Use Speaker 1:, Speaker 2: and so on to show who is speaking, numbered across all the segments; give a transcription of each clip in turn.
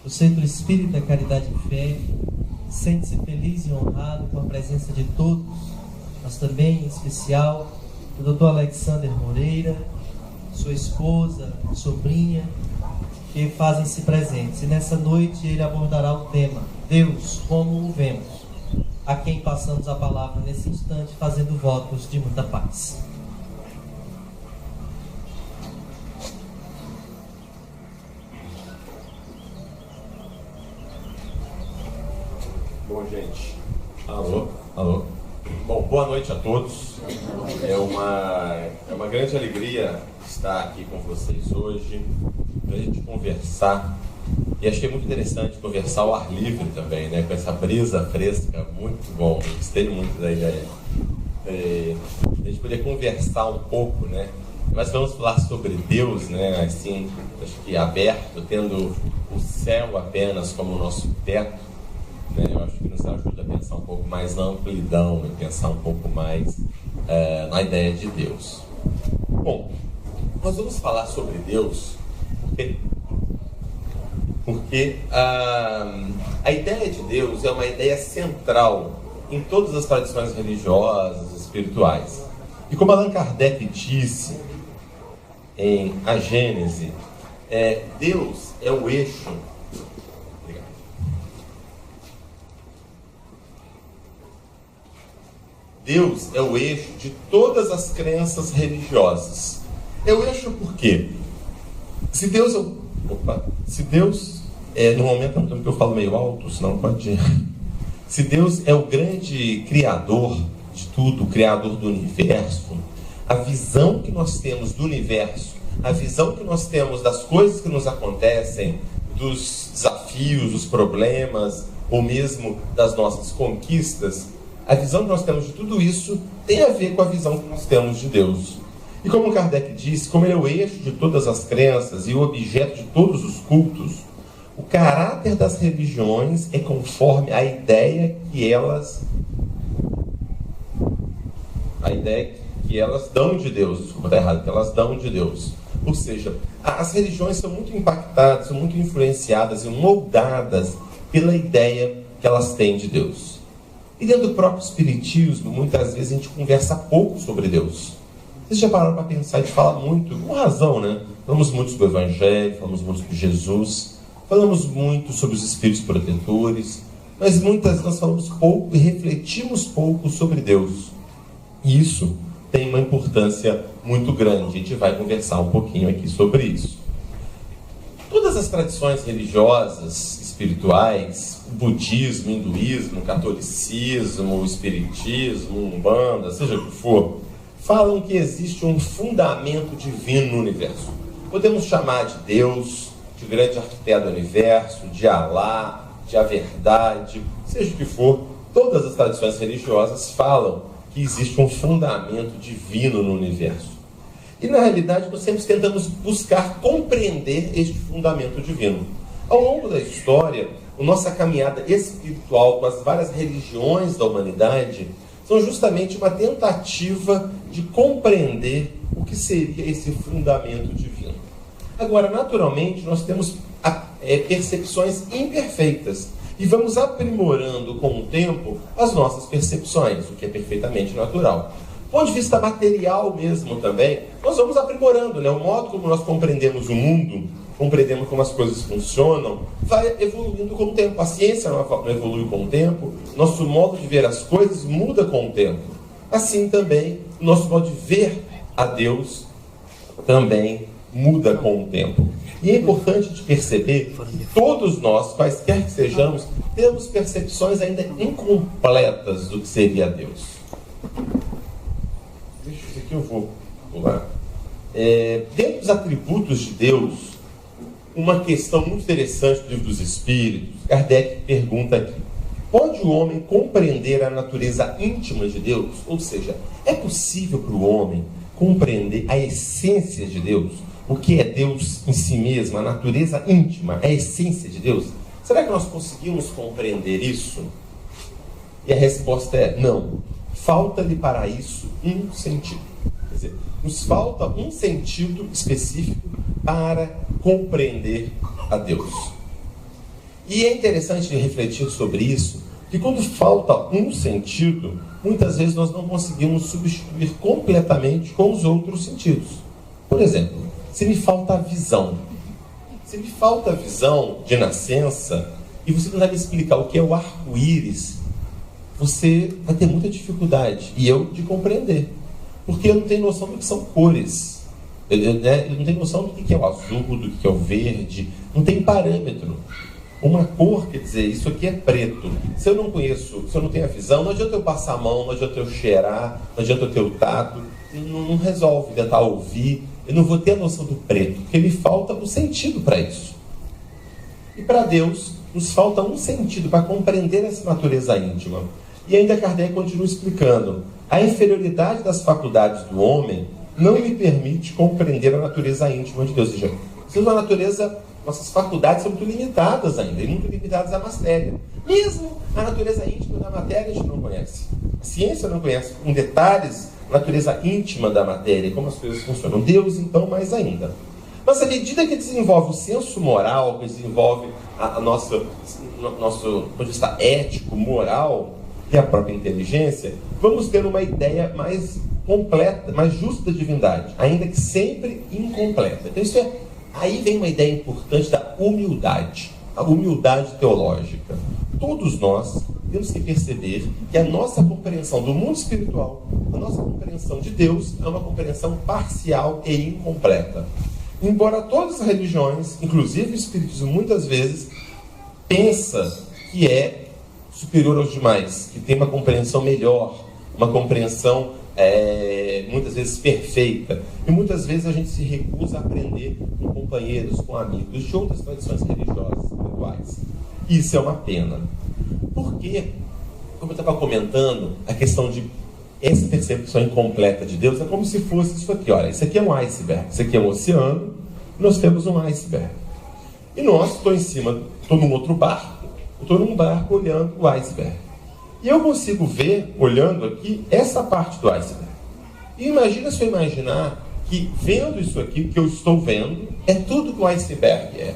Speaker 1: O Centro Espírita Caridade e Fé sente-se feliz e honrado com a presença de todos, mas também, em especial, do Dr. Alexander Moreira, sua esposa, sobrinha, que fazem-se presentes. E nessa noite ele abordará o tema Deus, como o vemos, a quem passamos a palavra nesse instante, fazendo votos de muita paz.
Speaker 2: Bom, gente, alô. Bom, boa noite a todos. É uma grande alegria estar aqui com vocês hoje, para a gente conversar. E achei muito interessante conversar ao ar livre também, né? Com essa brisa fresca, muito bom. Gostei muito da ideia. A gente poder conversar um pouco, né? Mas vamos falar sobre Deus, né? Assim, acho que aberto, tendo o céu apenas como nosso teto, né? Eu acho que nos ajuda a pensar um pouco mais na amplidão, né? Pensar um pouco mais na ideia de Deus. Bom, nós vamos falar sobre Deus porque a ideia de Deus é uma ideia central em todas as tradições religiosas, espirituais. E como Allan Kardec disse em A Gênese, Deus é o eixo. Obrigado. Deus é o eixo de todas as crenças religiosas. É o eixo por quê? Se Deus no momento que eu falo meio alto, senão pode ir. Se Deus é o grande criador de tudo, o criador do universo, a visão que nós temos do universo, a visão que nós temos das coisas que nos acontecem, dos desafios, dos problemas, ou mesmo das nossas conquistas, a visão que nós temos de tudo isso tem a ver com a visão que nós temos de Deus. E como Kardec disse, como ele é o eixo de todas as crenças e o objeto de todos os cultos, o caráter das religiões é conforme a ideia que elas dão de Deus. Desculpa, está errado, que elas dão de Deus. Ou seja, as religiões são muito impactadas, são muito influenciadas e moldadas pela ideia que elas têm de Deus. E dentro do próprio Espiritismo, muitas vezes a gente conversa pouco sobre Deus. Vocês já pararam para pensar? A gente fala muito, com razão, né? Falamos muito sobre o Evangelho, falamos muito sobre Jesus, falamos muito sobre os Espíritos protetores, mas muitas vezes nós falamos pouco e refletimos pouco sobre Deus. E isso tem uma importância muito grande. A gente vai conversar um pouquinho aqui sobre isso. Todas as tradições religiosas, espirituais, o budismo, o hinduísmo, o catolicismo, o espiritismo, a umbanda, seja o que for, falam que existe um fundamento divino no universo. Podemos chamar de Deus, de grande arquiteto do universo, de Alá, de a verdade, seja o que for. Todas as tradições religiosas falam que existe um fundamento divino no universo. E na realidade nós sempre tentamos buscar compreender este fundamento divino. Ao longo da história, a nossa caminhada espiritual com as várias religiões da humanidade são justamente uma tentativa de compreender o que seria esse fundamento divino. Agora, naturalmente, nós temos percepções imperfeitas e vamos aprimorando com o tempo as nossas percepções, o que é perfeitamente natural. Do ponto de vista material mesmo também, nós vamos aprimorando, né? O modo como nós compreendemos o mundo, compreendemos como as coisas funcionam, vai evoluindo com o tempo. A ciência não evolui com o tempo, nosso modo de ver as coisas muda com o tempo. Assim também, o nosso modo de ver a Deus também muda com o tempo. E é importante de perceber que todos nós, quaisquer que sejamos, temos percepções ainda incompletas do que seria Deus. Isso aqui eu vou pular. Dentro dos atributos de Deus, uma questão muito interessante do Livro dos Espíritos, Kardec pergunta aqui: pode o homem compreender a natureza íntima de Deus? Ou seja, é possível para o homem compreender a essência de Deus? O que é Deus em si mesmo, a natureza íntima, a essência de Deus? Será que nós conseguimos compreender isso? E a resposta é não. Falta-lhe para isso um sentido. Quer dizer, nos falta um sentido específico para compreender a Deus. E é interessante refletir sobre isso, que quando falta um sentido, muitas vezes nós não conseguimos substituir completamente com os outros sentidos. Por exemplo, se me falta a visão, se me falta a visão de nascença, e você não sabe explicar o que é o arco-íris, você vai ter muita dificuldade, e eu, de compreender. Porque eu não tenho noção do que são cores. Eu não tenho noção do que é o azul, do que é o verde. Não tem parâmetro. Uma cor, quer dizer, isso aqui é preto. Se eu não conheço, se eu não tenho a visão, não adianta eu passar a mão, não adianta eu cheirar, não adianta eu ter o tato. Não resolve tentar ouvir. Eu não vou ter a noção do preto, porque me falta o sentido para isso. E para Deus, nos falta um sentido para compreender essa natureza íntima. E ainda Kardec continua explicando: a inferioridade das faculdades do homem não me permite compreender a natureza íntima de Deus. Ou seja, a natureza, nossas faculdades são muito limitadas ainda, e muito limitadas à matéria. Mesmo a natureza íntima da matéria a gente não conhece. A ciência não conhece com detalhes a natureza íntima da matéria, como as coisas funcionam. Deus, então, mais ainda. Mas à medida que desenvolve o senso moral, que desenvolve nosso ponto de vista ético, moral, que é a própria inteligência, vamos ter uma ideia mais completa, mais justa da divindade, ainda que sempre incompleta. Então aí vem uma ideia importante da humildade, a humildade teológica. Todos nós temos que perceber que a nossa compreensão do mundo espiritual, a nossa compreensão de Deus, é uma compreensão parcial e incompleta. Embora todas as religiões, inclusive o Espiritismo, muitas vezes pensa que é superior aos demais, que tem uma compreensão melhor, uma compreensão muitas vezes perfeita. E muitas vezes a gente se recusa a aprender com companheiros, com amigos de outras tradições religiosas espirituais. Isso é uma pena. Porque, como eu estava comentando, a questão de essa percepção incompleta de Deus é como se fosse isso aqui. Olha, isso aqui é um iceberg, isso aqui é um oceano, e nós temos um iceberg. E nós, estou num outro barco, estou num barco olhando o iceberg. E eu consigo ver, olhando aqui, essa parte do iceberg. E imagina se eu imaginar que, vendo isso aqui, que eu estou vendo, é tudo que o iceberg é.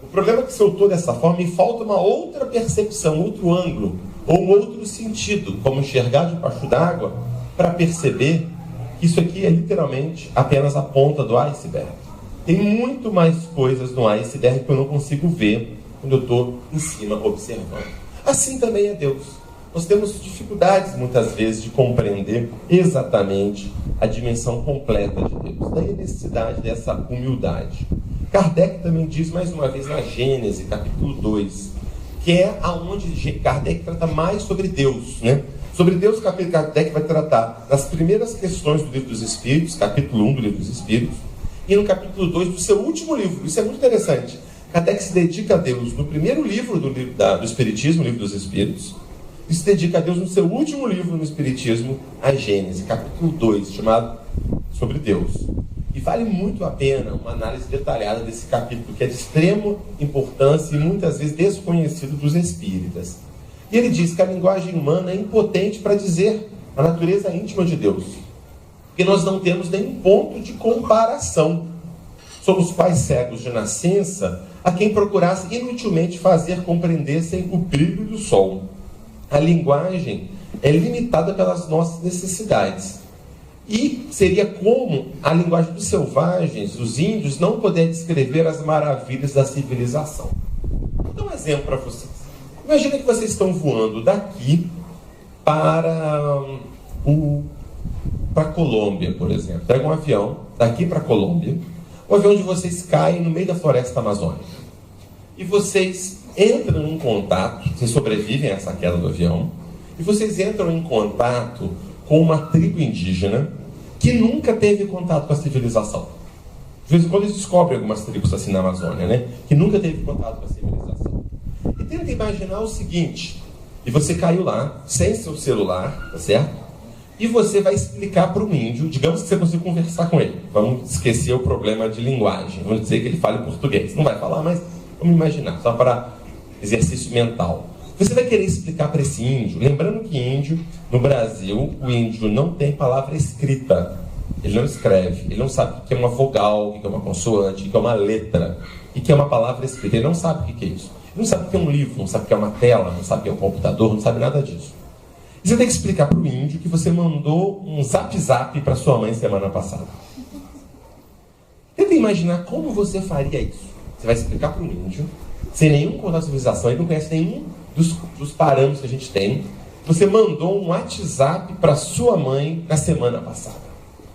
Speaker 2: O problema é que, se eu estou dessa forma, me falta uma outra percepção, outro ângulo, ou um outro sentido, como enxergar debaixo d'água, para perceber que isso aqui é literalmente apenas a ponta do iceberg. Tem muito mais coisas no iceberg que eu não consigo ver quando eu estou em cima observando. Assim também é Deus. Nós temos dificuldades, muitas vezes, de compreender exatamente a dimensão completa de Deus. Daí a necessidade dessa humildade. Kardec também diz, mais uma vez, na Gênesis, capítulo 2, que é aonde Kardec trata mais sobre Deus, né? Sobre Deus, Kardec vai tratar das primeiras questões do Livro dos Espíritos, capítulo 1 do Livro dos Espíritos, e no capítulo 2 do seu último livro. Isso é muito interessante. Kardec se dedica a Deus no primeiro livro do Espiritismo, o Livro dos Espíritos, e se dedica a Deus no seu último livro no Espiritismo, a Gênesis, capítulo 2, chamado Sobre Deus. E vale muito a pena uma análise detalhada desse capítulo, que é de extrema importância e muitas vezes desconhecido dos espíritas. E ele diz que a linguagem humana é impotente para dizer a natureza íntima de Deus, porque nós não temos nenhum ponto de comparação. Somos pais cegos de nascença a quem procurasse inutilmente fazer compreendessem o brilho do sol. A linguagem é limitada pelas nossas necessidades. E seria como a linguagem dos selvagens, os índios, não poder descrever as maravilhas da civilização. Vou dar um exemplo para vocês. Imagina que vocês estão voando daqui para a Colômbia, por exemplo. Pega um avião daqui para a Colômbia. O avião de vocês cai no meio da floresta amazônica. E vocês entram em contato, vocês sobrevivem a essa queda do avião, e vocês entram em contato com uma tribo indígena que nunca teve contato com a civilização. De vez em quando eles descobrem algumas tribos assim na Amazônia, né? Que nunca teve contato com a civilização. E tenta imaginar o seguinte: e você caiu lá, sem seu celular, tá certo? E você vai explicar para um índio, digamos que você consiga conversar com ele. Vamos esquecer o problema de linguagem. Vamos dizer que ele fale português. Não vai falar, mas vamos imaginar, só para exercício mental. Você vai querer explicar para esse índio, lembrando que índio, no Brasil, o índio não tem palavra escrita. Ele não escreve, ele não sabe o que é uma vogal, o que é uma consoante, o que é uma letra, e o que é uma palavra escrita. Ele não sabe o que é isso. Não sabe o que é um livro, não sabe o que é uma tela, não sabe o que é um computador, não sabe nada disso. E você tem que explicar para o índio que você mandou um zap para sua mãe semana passada. Tenta imaginar como você faria isso. Você vai explicar para o índio, sem nenhum contato de civilização, ele não conhece nenhum dos parâmetros que a gente tem. Você mandou um WhatsApp para sua mãe na semana passada.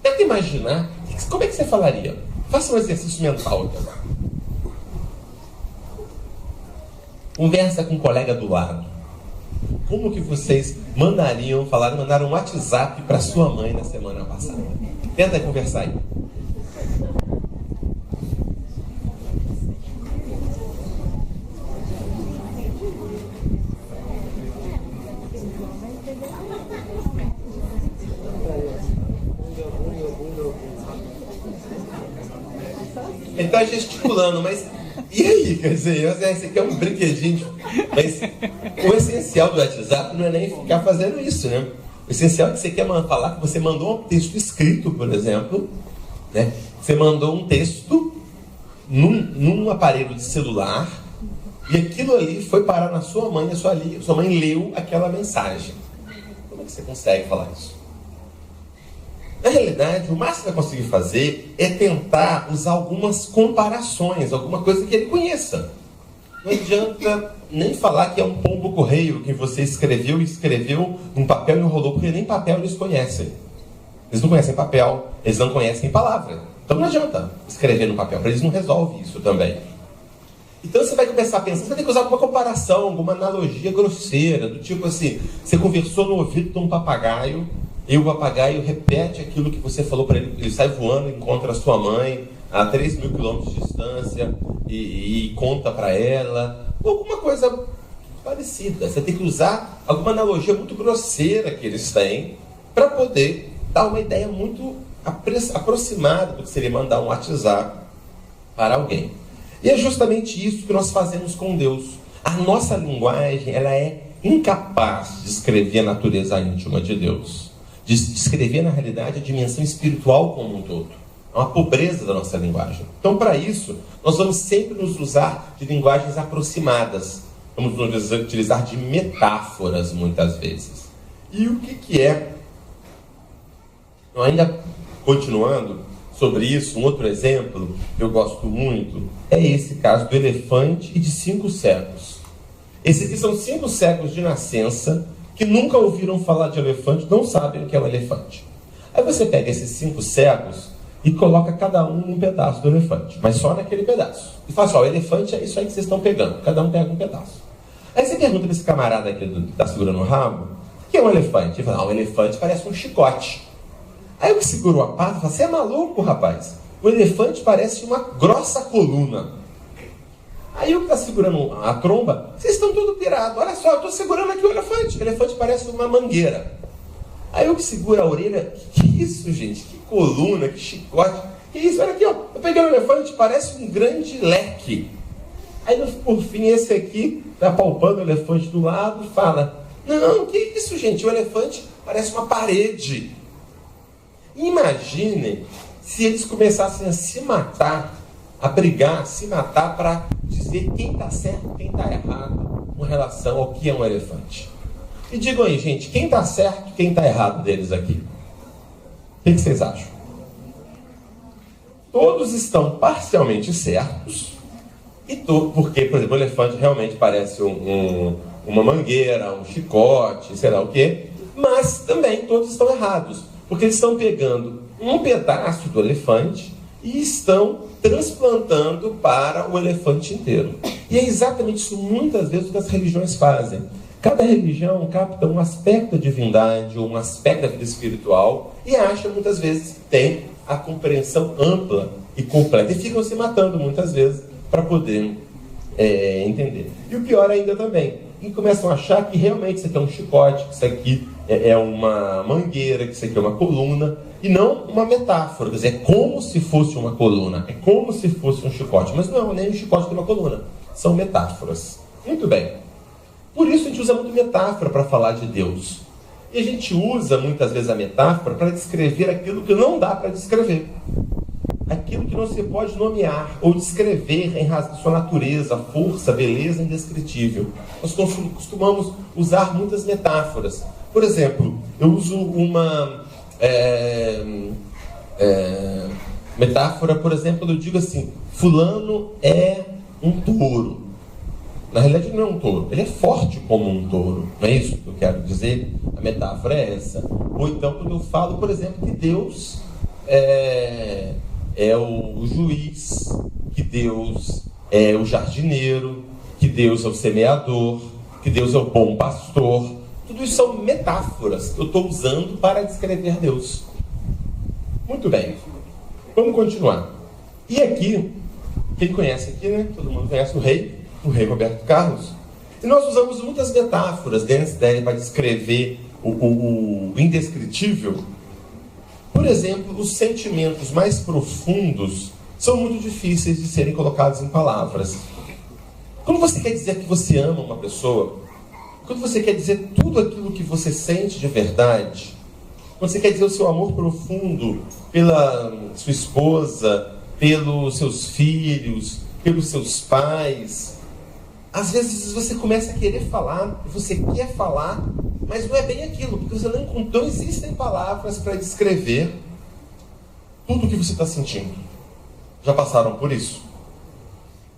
Speaker 2: Tenta imaginar, como é que você falaria? Faça um exercício mental aqui agora. Conversa com um colega do lado. Como que vocês mandaram um WhatsApp para sua mãe na semana passada? Tenta conversar aí. Ele está gesticulando, mas e aí? Quer dizer, esse aqui é um brinquedinho. Mas o essencial do WhatsApp não é nem ficar fazendo isso, né? O essencial é que você quer falar que você mandou um texto escrito, por exemplo, né? Você mandou um texto num aparelho de celular e aquilo ali foi parar na sua mãe, a sua mãe leu aquela mensagem. Como é que você consegue falar isso? Na realidade, o máximo que vai conseguir fazer é tentar usar algumas comparações, alguma coisa que ele conheça. Não adianta nem falar que é um pombo-correio que você escreveu num papel e enrolou, porque nem papel eles conhecem. Eles não conhecem papel, eles não conhecem palavra. Então não adianta escrever no papel, para eles não resolve isso também. Então você vai começar a pensar, você vai ter que usar alguma comparação, alguma analogia grosseira, do tipo assim, você conversou no ouvido de um papagaio, e o papagaio repete aquilo que você falou para ele, ele sai voando, encontra a sua mãe a 3.000 quilômetros de distância e conta para ela, ou alguma coisa parecida. Você tem que usar alguma analogia muito grosseira que eles têm para poder dar uma ideia muito aproximada do que seria mandar um WhatsApp para alguém. E é justamente isso que nós fazemos com Deus. A nossa linguagem, ela é incapaz de descrever a natureza íntima de Deus, de descrever, na realidade, a dimensão espiritual como um todo. É uma pobreza da nossa linguagem. Então, para isso, nós vamos sempre nos usar de linguagens aproximadas. Vamos nos utilizar de metáforas, muitas vezes. E o que é? Ainda continuando sobre isso, um outro exemplo que eu gosto muito é esse caso do elefante e de 5 cegos. Esses aqui são 5 cegos de nascença que nunca ouviram falar de elefante, não sabem o que é um elefante. Aí você pega esses 5 cegos e coloca cada um num pedaço do elefante, mas só naquele pedaço. E fala assim, ó, o elefante é isso aí que vocês estão pegando, cada um pega um pedaço. Aí você pergunta para esse camarada aqui que está segurando o rabo, o que é um elefante? Ele fala, um elefante parece um chicote. Aí o que segurou a pata fala, você é maluco, rapaz? O elefante parece uma grossa coluna. Aí o que está segurando a tromba, vocês estão tudo pirados. Olha só, eu estou segurando aqui o elefante parece uma mangueira. Aí o que segura a orelha, que isso, gente? Que coluna, que chicote. Que isso? Olha aqui, ó, eu peguei o elefante, parece um grande leque. Aí por fim esse aqui está palpando o elefante do lado e fala, não, que isso, gente? O elefante parece uma parede. Imaginem se eles começassem a se matar, a brigar, a se matar para dizer quem está certo e quem está errado com relação ao que é um elefante. E digam aí, gente, quem está certo e quem está errado deles aqui? O que vocês acham? Todos estão parcialmente certos, porque, por exemplo, o elefante realmente parece uma mangueira, um chicote, sei lá o quê, mas também todos estão errados. Porque eles estão pegando um pedaço do elefante e estão transplantando para o elefante inteiro. E é exatamente isso muitas vezes que as religiões fazem. Cada religião capta um aspecto da divindade, um aspecto da vida espiritual e acha muitas vezes que tem a compreensão ampla e completa. E ficam se matando muitas vezes para poder entender. E o pior ainda também, e começam a achar que realmente isso aqui é um chicote, que isso aqui é uma mangueira, que isso aqui é uma coluna, e não uma metáfora. Quer dizer, é como se fosse uma coluna, é como se fosse um chicote. Mas não, nem um chicote nem uma coluna. São metáforas. Muito bem. Por isso a gente usa muito metáfora para falar de Deus. E a gente usa muitas vezes a metáfora para descrever aquilo que não dá para descrever. aquilo que não se pode nomear ou descrever em razão de sua natureza, força, beleza indescritível. Nós costumamos usar muitas metáforas. Por exemplo, eu uso uma metáfora, por exemplo, eu digo assim: fulano é um touro. Na realidade ele não é um touro, ele é forte como um touro. Não é isso que eu quero dizer? A metáfora é essa. Ou então quando eu falo, por exemplo, que Deus é o juiz, que Deus é o jardineiro, que Deus é o semeador, que Deus é o bom pastor. Tudo isso são metáforas que eu estou usando para descrever Deus. Muito bem, vamos continuar. E aqui, quem conhece aqui, né? Todo mundo conhece o rei Roberto Carlos. E nós usamos muitas metáforas dentro dele para descrever o indescritível. Por exemplo, os sentimentos mais profundos são muito difíceis de serem colocados em palavras. Quando você quer dizer que você ama uma pessoa, quando você quer dizer tudo aquilo que você sente de verdade, quando você quer dizer o seu amor profundo pela sua esposa, pelos seus filhos, pelos seus pais, às vezes você começa a querer falar, você quer falar, mas não é bem aquilo, porque você não encontrou, existem palavras para descrever tudo o que você está sentindo. Já passaram por isso?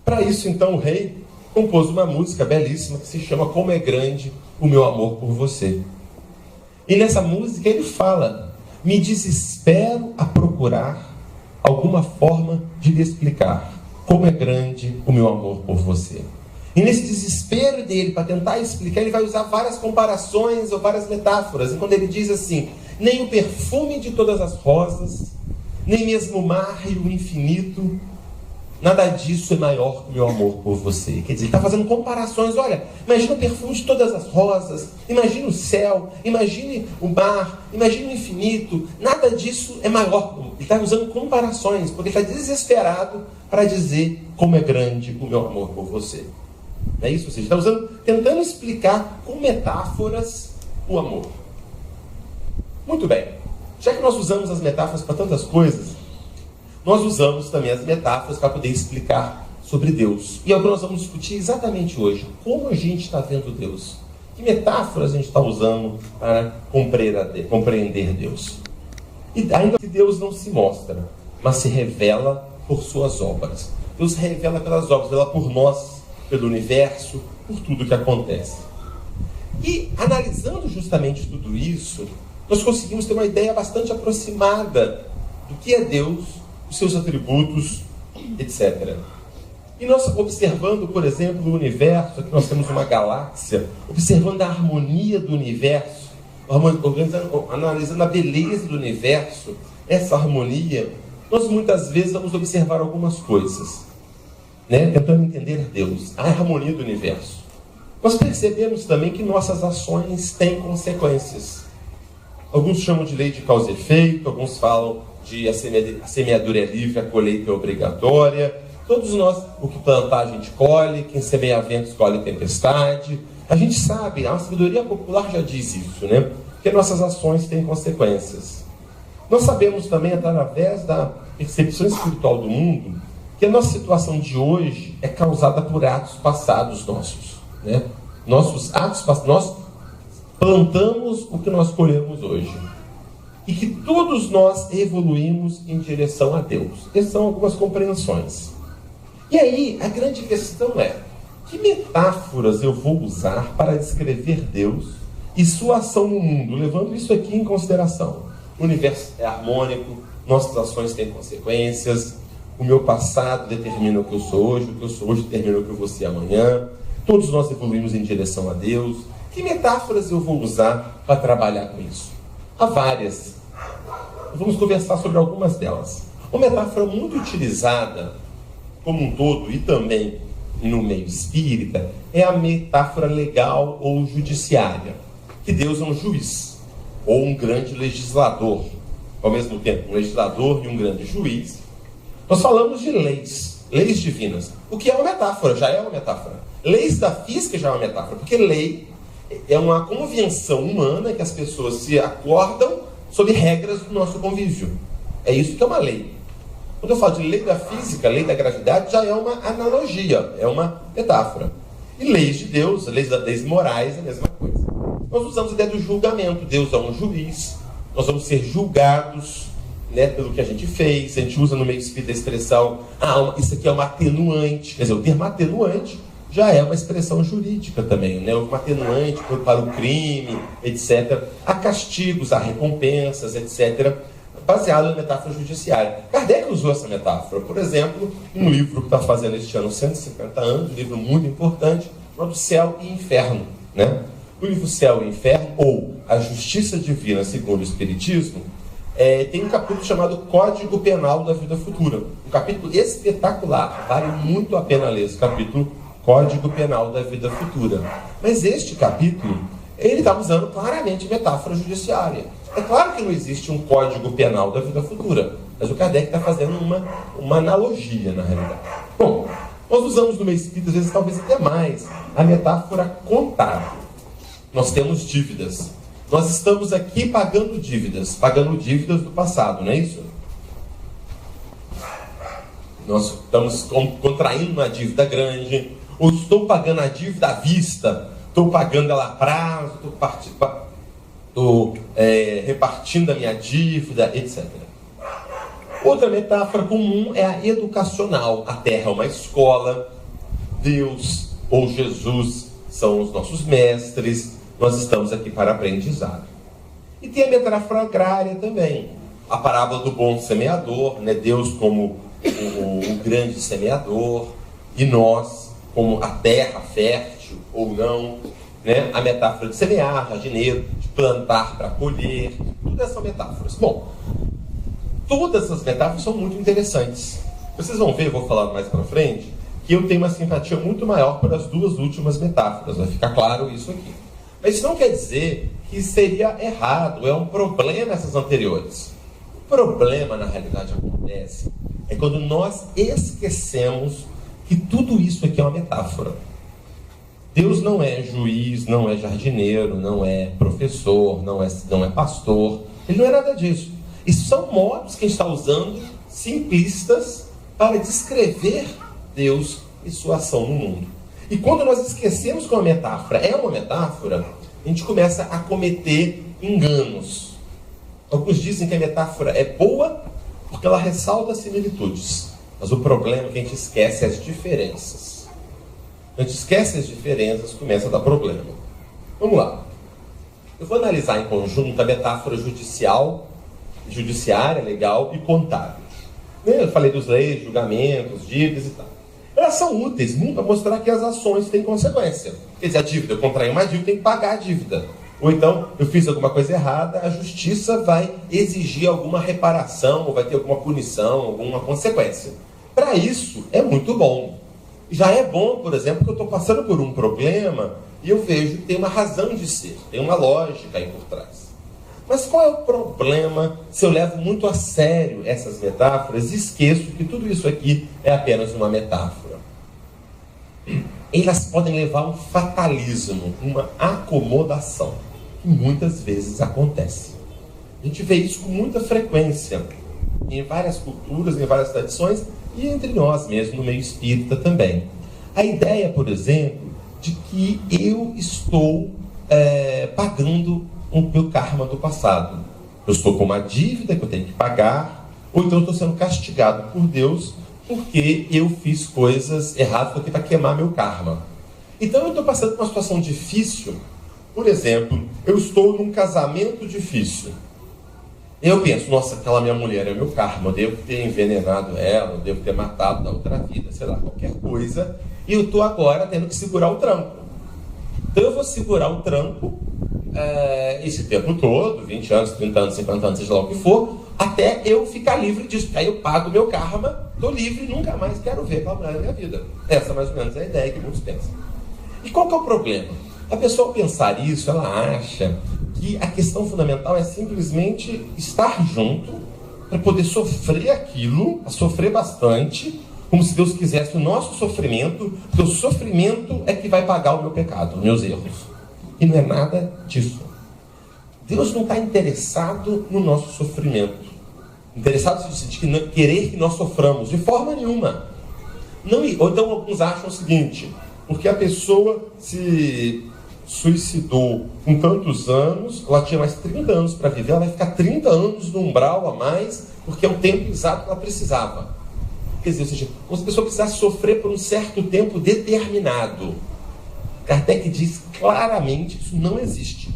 Speaker 2: Para isso, então, o rei compôs uma música belíssima que se chama Como é Grande o Meu Amor por Você. E nessa música ele fala: me desespero a procurar alguma forma de lhe explicar como é grande o meu amor por você. E nesse desespero dele para tentar explicar, ele vai usar várias comparações ou várias metáforas. E quando ele diz assim: nem o perfume de todas as rosas, nem mesmo o mar e o infinito, nada disso é maior que o meu amor por você. Quer dizer, ele está fazendo comparações. Olha, imagina o perfume de todas as rosas, imagine o céu, imagine o mar, imagine o infinito. Nada disso é maior. Ele está usando comparações, porque ele está desesperado para dizer como é grande o meu amor por você. Não é isso? Ou seja, está tentando explicar com metáforas o amor. Muito bem. Já que nós usamos as metáforas para tantas coisas, nós usamos também as metáforas para poder explicar sobre Deus. E é o que nós vamos discutir exatamente hoje. Como a gente está vendo Deus? Que metáforas a gente está usando para compreender Deus? E ainda que Deus não se mostra, mas se revela por suas obras. Deus se revela pelas obras, revela por nós, pelo universo, por tudo que acontece. E analisando justamente tudo isso, nós conseguimos ter uma ideia bastante aproximada do que é Deus, os seus atributos, etc. E nós observando, por exemplo, o universo, aqui nós temos uma galáxia, observando a harmonia do universo, analisando a beleza do universo, essa harmonia, nós muitas vezes vamos observar algumas coisas, né? Tentando entender Deus, a harmonia do universo. Nós percebemos também que nossas ações têm consequências. Alguns chamam de lei de causa e efeito, alguns falam de a semeadura é livre, a colheita é obrigatória. Todos nós, o que plantar a gente colhe, quem semeia ventos colhe tempestade. A gente sabe, a sabedoria popular já diz isso, né? Que nossas ações têm consequências. Nós sabemos também, através da percepção espiritual do mundo, que a nossa situação de hoje é causada por atos passados nossos, né? Nossos atos passados, nós plantamos o que nós colhemos hoje. E que todos nós evoluímos em direção a Deus. Essas são algumas compreensões. E aí, a grande questão é: que metáforas eu vou usar para descrever Deus e sua ação no mundo, levando isso aqui em consideração? O universo é harmônico, nossas ações têm consequências, o meu passado determina o que eu sou hoje, o que eu sou hoje determina o que eu vou ser amanhã, todos nós evoluímos em direção a Deus. Que metáforas eu vou usar para trabalhar com isso? Há várias. Vamos conversar sobre algumas delas. Uma metáfora muito utilizada como um todo e também no meio espírita é a metáfora legal ou judiciária. Que Deus é um juiz ou um grande legislador. Ao mesmo tempo, um legislador e um grande juiz. Nós falamos de leis divinas. O que é uma metáfora? Já é uma metáfora. Leis da física já é uma metáfora, porque lei é uma convenção humana que as pessoas se acordam sobre regras do nosso convívio. É isso que é uma lei. Quando eu falo de lei da física, lei da gravidade, já é uma analogia, é uma metáfora. E leis de Deus, leis morais, é a mesma coisa. Nós usamos a ideia do julgamento. Deus é um juiz, nós vamos ser julgados, né, pelo que a gente fez. A gente usa no meio espírita a expressão, isso aqui é uma atenuante. Quer dizer, o termo atenuante já é uma expressão jurídica também, né? Uma atenuante para o crime, etc. Há castigos, há recompensas, etc., baseado na metáfora judiciária. Kardec usou essa metáfora, por exemplo, em um livro que está fazendo este ano 150 anos, um livro muito importante, chamado Céu e Inferno, né? O livro Céu e Inferno, ou A Justiça Divina segundo o Espiritismo, tem um capítulo chamado Código Penal da Vida Futura. Um capítulo espetacular, vale muito a pena ler esse capítulo, Código Penal da Vida Futura. Mas este capítulo, ele está usando claramente metáfora judiciária. É claro que não existe um Código Penal da Vida Futura, mas o Kardec está fazendo uma analogia, na realidade. Bom, nós usamos no meio espírita, às vezes talvez até mais, a metáfora contábil. Nós temos dívidas. Nós estamos aqui pagando dívidas do passado, não é isso? Nós estamos contraindo uma dívida grande, ou estou pagando a dívida à vista, estou pagando ela a prazo, estou repartindo a minha dívida, etc. Outra metáfora comum é a educacional. A Terra é uma escola, Deus ou Jesus são os nossos mestres, nós estamos aqui para aprendizado. E tem a metáfora agrária também. A parábola do bom semeador, né? Deus como o grande semeador, e nós como a terra fértil ou não, né? A metáfora de semear, jardineiro, de plantar para colher, tudo são metáforas. Bom, todas essas metáforas são muito interessantes. Vocês vão ver, eu vou falar mais para frente, que eu tenho uma simpatia muito maior para as duas últimas metáforas, vai ficar claro isso aqui. Mas isso não quer dizer que seria errado, é um problema essas anteriores. O problema, na realidade, acontece é quando nós esquecemos que tudo isso aqui é uma metáfora. Deus não é juiz, não é jardineiro, não é professor, não é pastor. Ele não é nada disso. Isso são modos que a gente está usando, simplistas, para descrever Deus e sua ação no mundo. E quando nós esquecemos que uma metáfora é uma metáfora, a gente começa a cometer enganos. Alguns dizem que a metáfora é boa porque ela ressalta as similitudes. Mas o problema é que a gente esquece as diferenças. A gente esquece as diferenças, começa a dar problema. Vamos lá. Eu vou analisar em conjunto a metáfora judiciária, legal e contábil. Eu falei dos leis, julgamentos, dívidas e tal. Elas são úteis muito para mostrar que as ações têm consequência. Quer dizer, a dívida, eu contraí uma dívida, tem que pagar a dívida. Ou então, eu fiz alguma coisa errada, a justiça vai exigir alguma reparação, ou vai ter alguma punição, alguma consequência. Para isso, é muito bom. Já é bom, por exemplo, que eu estou passando por um problema e eu vejo que tem uma razão de ser, tem uma lógica aí por trás. Mas qual é o problema se eu levo muito a sério essas metáforas e esqueço que tudo isso aqui é apenas uma metáfora? Elas podem levar a um fatalismo, uma acomodação, que muitas vezes acontece. A gente vê isso com muita frequência, em várias culturas, em várias tradições, e entre nós mesmo, no meio espírita também. A ideia, por exemplo, de que eu estou pagando o meu karma do passado. Eu estou com uma dívida que eu tenho que pagar, ou então eu estou sendo castigado por Deus porque eu fiz coisas erradas, porque para queimar meu karma. Então eu estou passando por uma situação difícil. Por exemplo, eu estou num casamento difícil. Eu penso, nossa, aquela minha mulher é meu karma, eu devo ter envenenado ela, eu devo ter matado na outra vida, sei lá, qualquer coisa, e eu estou agora tendo que segurar o tranco. Então eu vou segurar o tranco esse tempo todo, 20 anos, 30 anos, 50 anos, seja lá o que for, até eu ficar livre disso. Aí eu pago o meu karma, estou livre e nunca mais quero ver aquela mulher na minha vida. Essa mais ou menos é a ideia que muitos pensam. E qual que é o problema? A pessoa ao pensar isso, ela acha que a questão fundamental é simplesmente estar junto para poder sofrer aquilo, sofrer bastante, como se Deus quisesse o nosso sofrimento, porque o sofrimento é que vai pagar o meu pecado, os meus erros. E não é nada disso. Deus não está interessado no nosso sofrimento. Interessados no sentido de que não, querer que nós soframos, de forma nenhuma. Não, ou então alguns acham o seguinte, porque a pessoa se suicidou com tantos anos, ela tinha mais 30 anos para viver, ela vai ficar 30 anos no umbral a mais, porque é o tempo exato que ela precisava. Quer dizer, ou seja, como se a pessoa precisasse sofrer por um certo tempo determinado. Kardec diz claramente que isso não existe.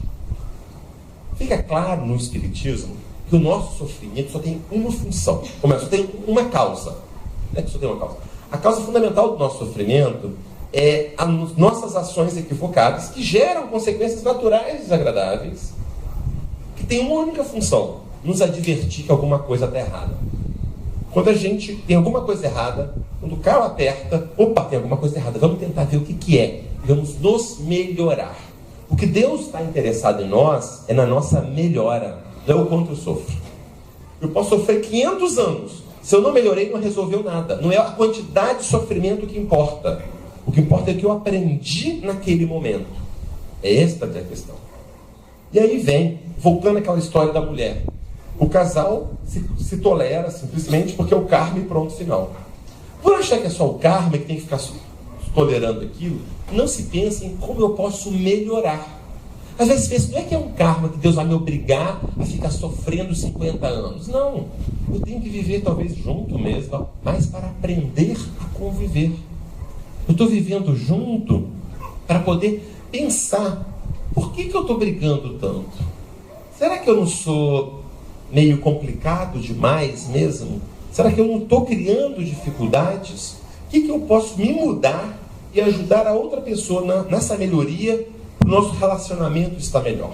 Speaker 2: Fica claro no Espiritismo que o nosso sofrimento só tem uma função, só tem uma causa. Não é que só tem uma causa. A causa fundamental do nosso sofrimento é as nossas ações equivocadas, que geram consequências naturais desagradáveis, que tem uma única função: nos advertir que alguma coisa está errada. Quando a gente tem alguma coisa errada, quando o carro aperta, opa, tem alguma coisa errada, vamos tentar ver o que é, vamos nos melhorar. O que Deus está interessado em nós é na nossa melhora, não é o quanto eu sofro. Eu posso sofrer 500 anos, se eu não melhorei, não resolveu nada. Não é a quantidade de sofrimento que importa. O que importa é o que eu aprendi naquele momento. É esta que é a questão. E aí vem, voltando àquela história da mulher. O casal se tolera simplesmente porque é o karma e pronto, final. Por achar que é só o karma que tem que ficar tolerando aquilo, não se pensa em como eu posso melhorar. Às vezes pensa, não é que é um karma que Deus vai me obrigar a ficar sofrendo 50 anos. Não, eu tenho que viver talvez junto mesmo, mas para aprender a conviver. Eu estou vivendo junto para poder pensar, por que eu estou brigando tanto? Será que eu não sou meio complicado demais mesmo? Será que eu não estou criando dificuldades? O que eu posso me mudar e ajudar a outra pessoa nessa melhoria? O nosso relacionamento está melhor.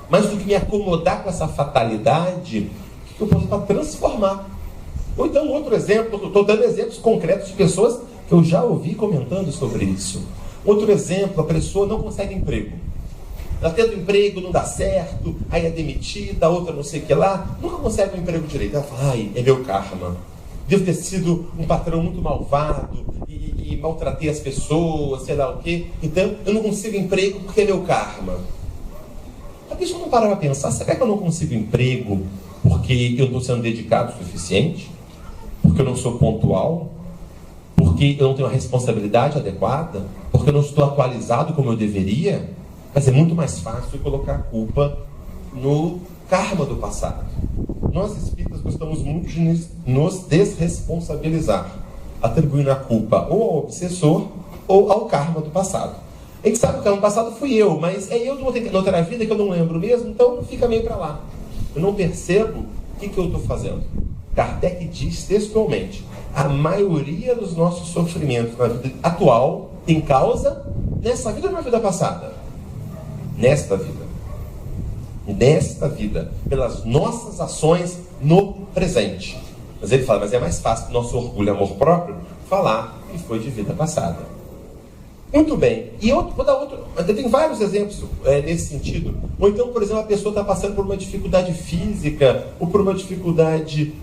Speaker 2: Mais do que me acomodar com essa fatalidade, o que eu posso para transformar? Ou então outro exemplo, estou dando exemplos concretos de pessoas que eu já ouvi comentando sobre isso. Outro exemplo, a pessoa não consegue emprego. Ela tendo emprego, não dá certo, aí é demitida, a outra não sei o que lá, nunca consegue um emprego direito. Ela fala, ai, é meu karma. Devo ter sido um patrão muito malvado e maltratei as pessoas, sei lá o quê. Então, eu não consigo emprego porque é meu karma. A pessoa não para para pensar, será que eu não consigo emprego porque eu não estou sendo dedicado o suficiente? Porque eu não sou pontual? Porque eu não tenho a responsabilidade adequada? Porque eu não estou atualizado como eu deveria? Mas é muito mais fácil colocar a culpa no karma do passado. Nós espíritas gostamos muito de nos desresponsabilizar, atribuindo a culpa ou ao obsessor ou ao karma do passado. A gente sabe que o karma do passado fui eu, mas é eu de uma outra vida que eu não lembro mesmo, então fica meio para lá. Eu não percebo o que eu estou fazendo. Kardec diz textualmente, a maioria dos nossos sofrimentos na vida atual tem causa nessa vida ou na vida passada? Nesta vida. Nesta vida, pelas nossas ações no presente. Mas ele fala, mas é mais fácil do nosso orgulho e amor próprio falar que foi de vida passada. Muito bem. E eu vou dar outro. Tem vários exemplos nesse sentido. Ou então, por exemplo, a pessoa está passando por uma dificuldade física, ou por uma dificuldade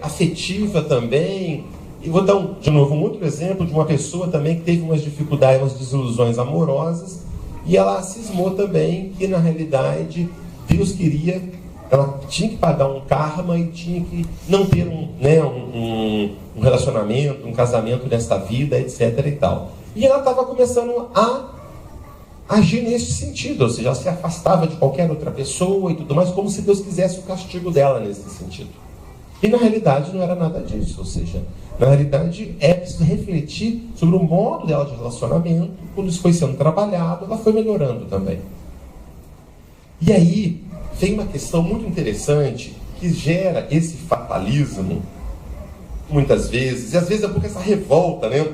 Speaker 2: afetiva também. E vou dar de novo um outro exemplo de uma pessoa também que teve umas dificuldades, umas desilusões amorosas, e ela cismou também que na realidade Deus queria, ela tinha que pagar um karma e tinha que não ter um relacionamento, um casamento nesta vida, etc. e tal. E ela estava começando a agir nesse sentido, ou seja, ela se afastava de qualquer outra pessoa e tudo mais, como se Deus quisesse o castigo dela nesse sentido. E na realidade não era nada disso, ou seja, na realidade é preciso refletir sobre o modo dela de relacionamento. Quando isso foi sendo trabalhado, ela foi melhorando também. E aí vem uma questão muito interessante que gera esse fatalismo muitas vezes, e às vezes é porque essa revolta, né?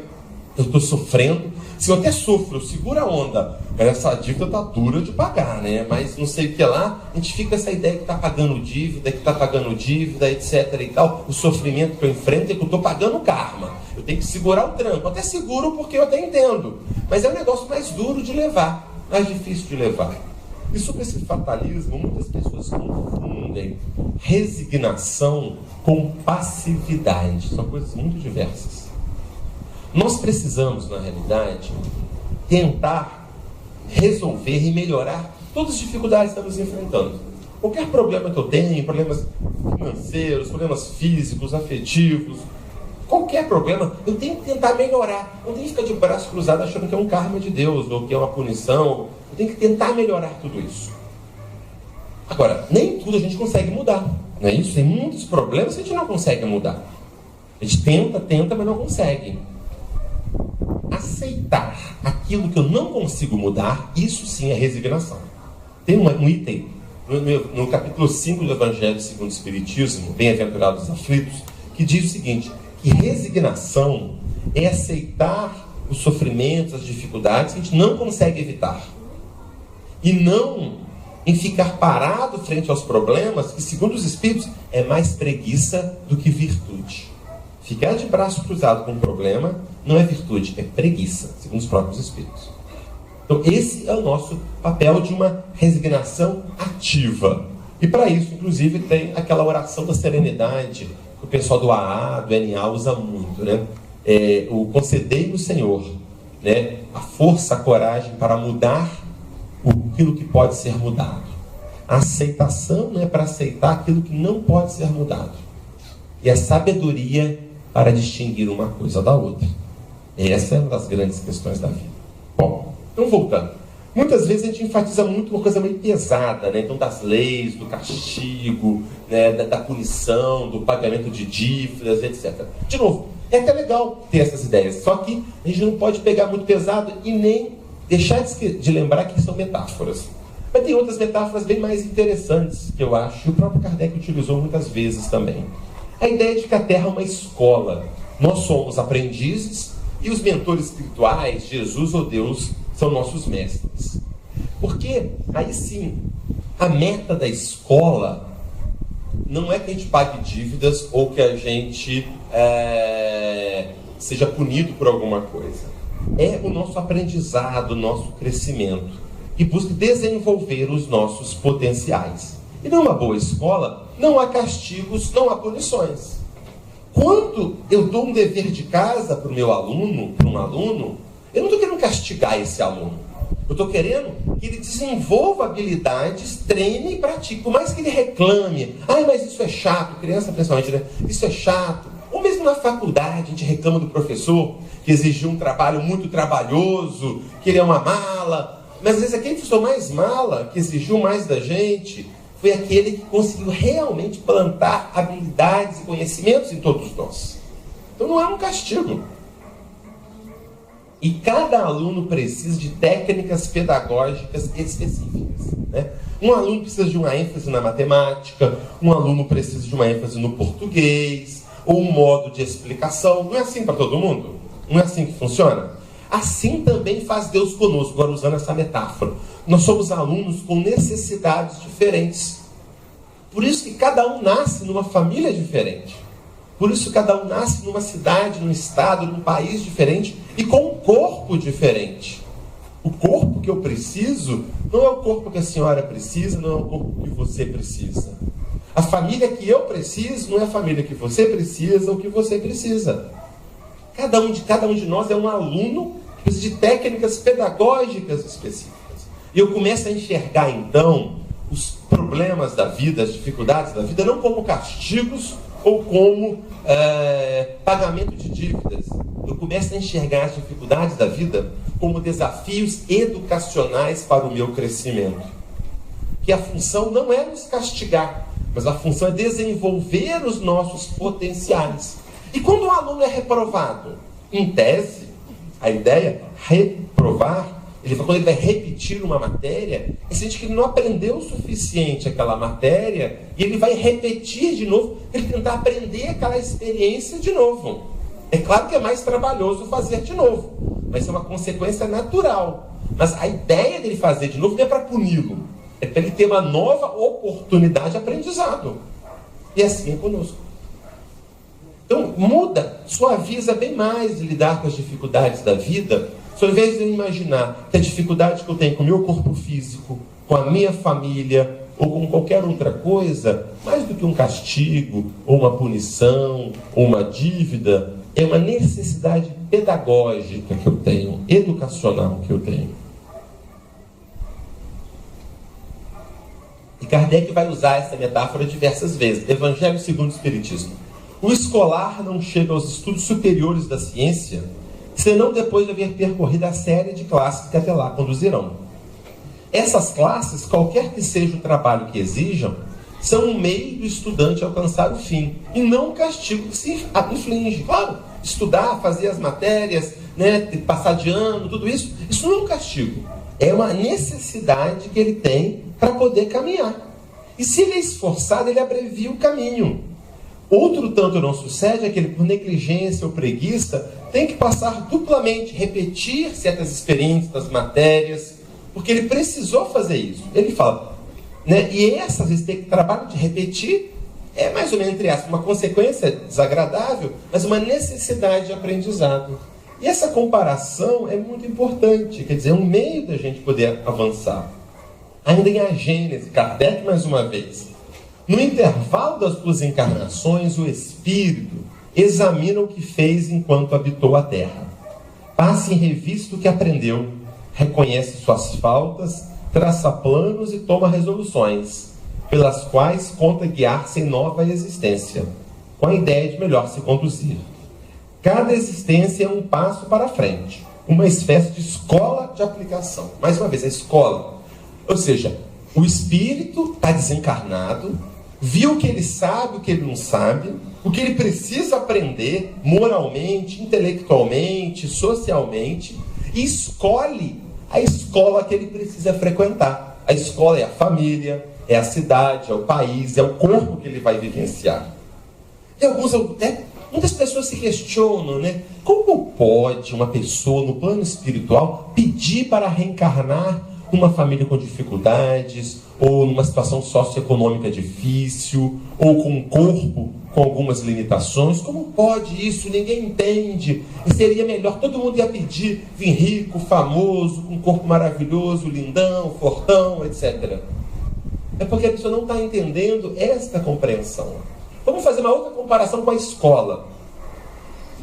Speaker 2: Eu estou sofrendo, se eu até sofro, segura a onda, essa dívida está dura de pagar, né? Mas não sei o que lá, a gente fica com essa ideia que está pagando dívida, etc. e tal. O sofrimento que eu enfrento é que eu estou pagando karma. Eu tenho que segurar o tranco. Até seguro porque eu até entendo. Mas é um negócio mais duro de levar, mais difícil de levar. E sobre esse fatalismo, muitas pessoas confundem resignação com passividade. São coisas muito diversas. Nós precisamos, na realidade, tentar resolver e melhorar todas as dificuldades que estamos enfrentando. Qualquer problema que eu tenho, problemas que financeiros, problemas físicos, afetivos, qualquer problema, eu tenho que tentar melhorar. Não tenho que ficar de braço cruzado achando que é um karma de Deus ou que é uma punição. Eu tenho que tentar melhorar tudo isso. Agora, nem tudo a gente consegue mudar, não é isso? Tem muitos problemas que a gente não consegue mudar. A gente tenta, mas não consegue. Aceitar aquilo que eu não consigo mudar, isso sim é resignação. Tem um item no capítulo 5 do Evangelho segundo o Espiritismo, Bem-aventurados os aflitos, que diz o seguinte, que resignação é aceitar os sofrimentos, as dificuldades que a gente não consegue evitar. E não em ficar parado frente aos problemas, que segundo os Espíritos é mais preguiça do que virtude. Ficar de braço cruzado com um problema não é virtude, é preguiça, segundo os próprios Espíritos. Então esse é o nosso papel de uma resignação ativa. E para isso, inclusive, tem aquela oração da serenidade, que o pessoal do AA, do NA usa muito, né? O concedei-me, Senhor, né? A força, a coragem para mudar aquilo que pode ser mudado. A aceitação não é para aceitar aquilo que não pode ser mudado. E a sabedoria para distinguir uma coisa da outra. Essa é uma das grandes questões da vida. Bom, então voltando. Muitas vezes a gente enfatiza muito uma coisa meio pesada, né? Então das leis, do castigo, né? da punição, do pagamento de dívidas, etc. De novo, é até legal ter essas ideias, só que a gente não pode pegar muito pesado e nem deixar de lembrar que são metáforas. Mas tem outras metáforas bem mais interessantes, que eu acho, que o próprio Kardec utilizou muitas vezes também. A ideia de que a Terra é uma escola. Nós somos aprendizes e os mentores espirituais, Jesus ou Deus, são nossos mestres. Porque, aí sim, a meta da escola não é que a gente pague dívidas ou que a gente seja punido por alguma coisa. É o nosso aprendizado, o nosso crescimento, que busca desenvolver os nossos potenciais. E numa boa escola, não há castigos, não há punições. Quando eu dou um dever de casa para o meu aluno, para um aluno, eu não estou querendo castigar esse aluno. Eu estou querendo que ele desenvolva habilidades, treine e pratique. Por mais que ele reclame, mas isso é chato, criança principalmente, né? Isso é chato. Ou mesmo na faculdade, a gente reclama do professor que exigiu um trabalho muito trabalhoso, que ele é uma mala. Mas às vezes aquele professor mais mala, que exigiu mais da gente, foi aquele que conseguiu realmente plantar habilidades e conhecimentos em todos nós. Então não é um castigo. E cada aluno precisa de técnicas pedagógicas específicas, né? Um aluno precisa de uma ênfase na matemática, um aluno precisa de uma ênfase no português, ou um modo de explicação. Não é assim para todo mundo? Não é assim que funciona? Assim também faz Deus conosco, agora usando essa metáfora. Nós somos alunos com necessidades diferentes. Por isso que cada um nasce numa família diferente. Por isso cada um nasce numa cidade, num estado, num país diferente e com um corpo diferente. O corpo que eu preciso não é o corpo que a senhora precisa, não é o corpo que você precisa. A família que eu preciso não é a família que você precisa ou que você precisa. Cada um de nós é um aluno que precisa de técnicas pedagógicas específicas. E eu começo a enxergar, então, os problemas da vida, as dificuldades da vida, não como castigos ou como pagamento de dívidas. Eu começo a enxergar as dificuldades da vida como desafios educacionais para o meu crescimento. Que a função não é nos castigar, mas a função é desenvolver os nossos potenciais. E quando o aluno é reprovado, em tese, a ideia é reprovar. Quando ele vai repetir uma matéria, ele sente que ele não aprendeu o suficiente aquela matéria e ele vai repetir de novo, ele tentar aprender aquela experiência de novo. É claro que é mais trabalhoso fazer de novo, mas é uma consequência natural. Mas a ideia dele fazer de novo não é para puni-lo, é para ele ter uma nova oportunidade de aprendizado. E assim é conosco. Então muda, suaviza bem mais de lidar com as dificuldades da vida. Ao invés de eu imaginar que a dificuldade que eu tenho com o meu corpo físico, com a minha família, ou com qualquer outra coisa, mais do que um castigo, ou uma punição, ou uma dívida, é uma necessidade pedagógica que eu tenho, educacional que eu tenho. E Kardec vai usar essa metáfora diversas vezes. Evangelho segundo o Espiritismo. O escolar não chega aos estudos superiores da ciência senão depois de haver percorrido a série de classes que até lá conduzirão. Essas classes, qualquer que seja o trabalho que exijam, são um meio do estudante alcançar o fim, e não um castigo que se inflige. Claro, estudar, fazer as matérias, né, passar de ano, tudo isso, isso não é um castigo. É uma necessidade que ele tem para poder caminhar. E se ele é esforçado, ele abrevia o caminho. Outro tanto não sucede é que ele, por negligência ou preguiça, tem que passar duplamente, repetir certas experiências das matérias, porque ele precisou fazer isso. Ele fala, né? E esse trabalho de repetir é mais ou menos, entre aspas, uma consequência desagradável, mas uma necessidade de aprendizado. E essa comparação é muito importante, quer dizer, é um meio da gente poder avançar. Ainda em A Gênese, Kardec mais uma vez. No intervalo das duas encarnações, o espírito examina o que fez enquanto habitou a terra. Passa em revista o que aprendeu, reconhece suas faltas, traça planos e toma resoluções, pelas quais conta guiar-se em nova existência, com a ideia de melhor se conduzir. Cada existência é um passo para frente, uma espécie de escola de aplicação. Mais uma vez, a escola. Ou seja, o espírito está desencarnado, viu o que ele sabe, o que ele não sabe, o que ele precisa aprender moralmente, intelectualmente, socialmente, e escolhe a escola que ele precisa frequentar. A escola é a família, é a cidade, é o país, é o corpo que ele vai vivenciar. E muitas pessoas se questionam, né? Como pode uma pessoa no plano espiritual pedir para reencarnar numa família com dificuldades, ou numa situação socioeconômica difícil, ou com um corpo com algumas limitações? Como pode isso? Ninguém entende. E seria melhor, todo mundo ia pedir vir rico, famoso, com um corpo maravilhoso, lindão, fortão, etc. É porque a pessoa não está entendendo esta compreensão. Vamos fazer uma outra comparação com a escola.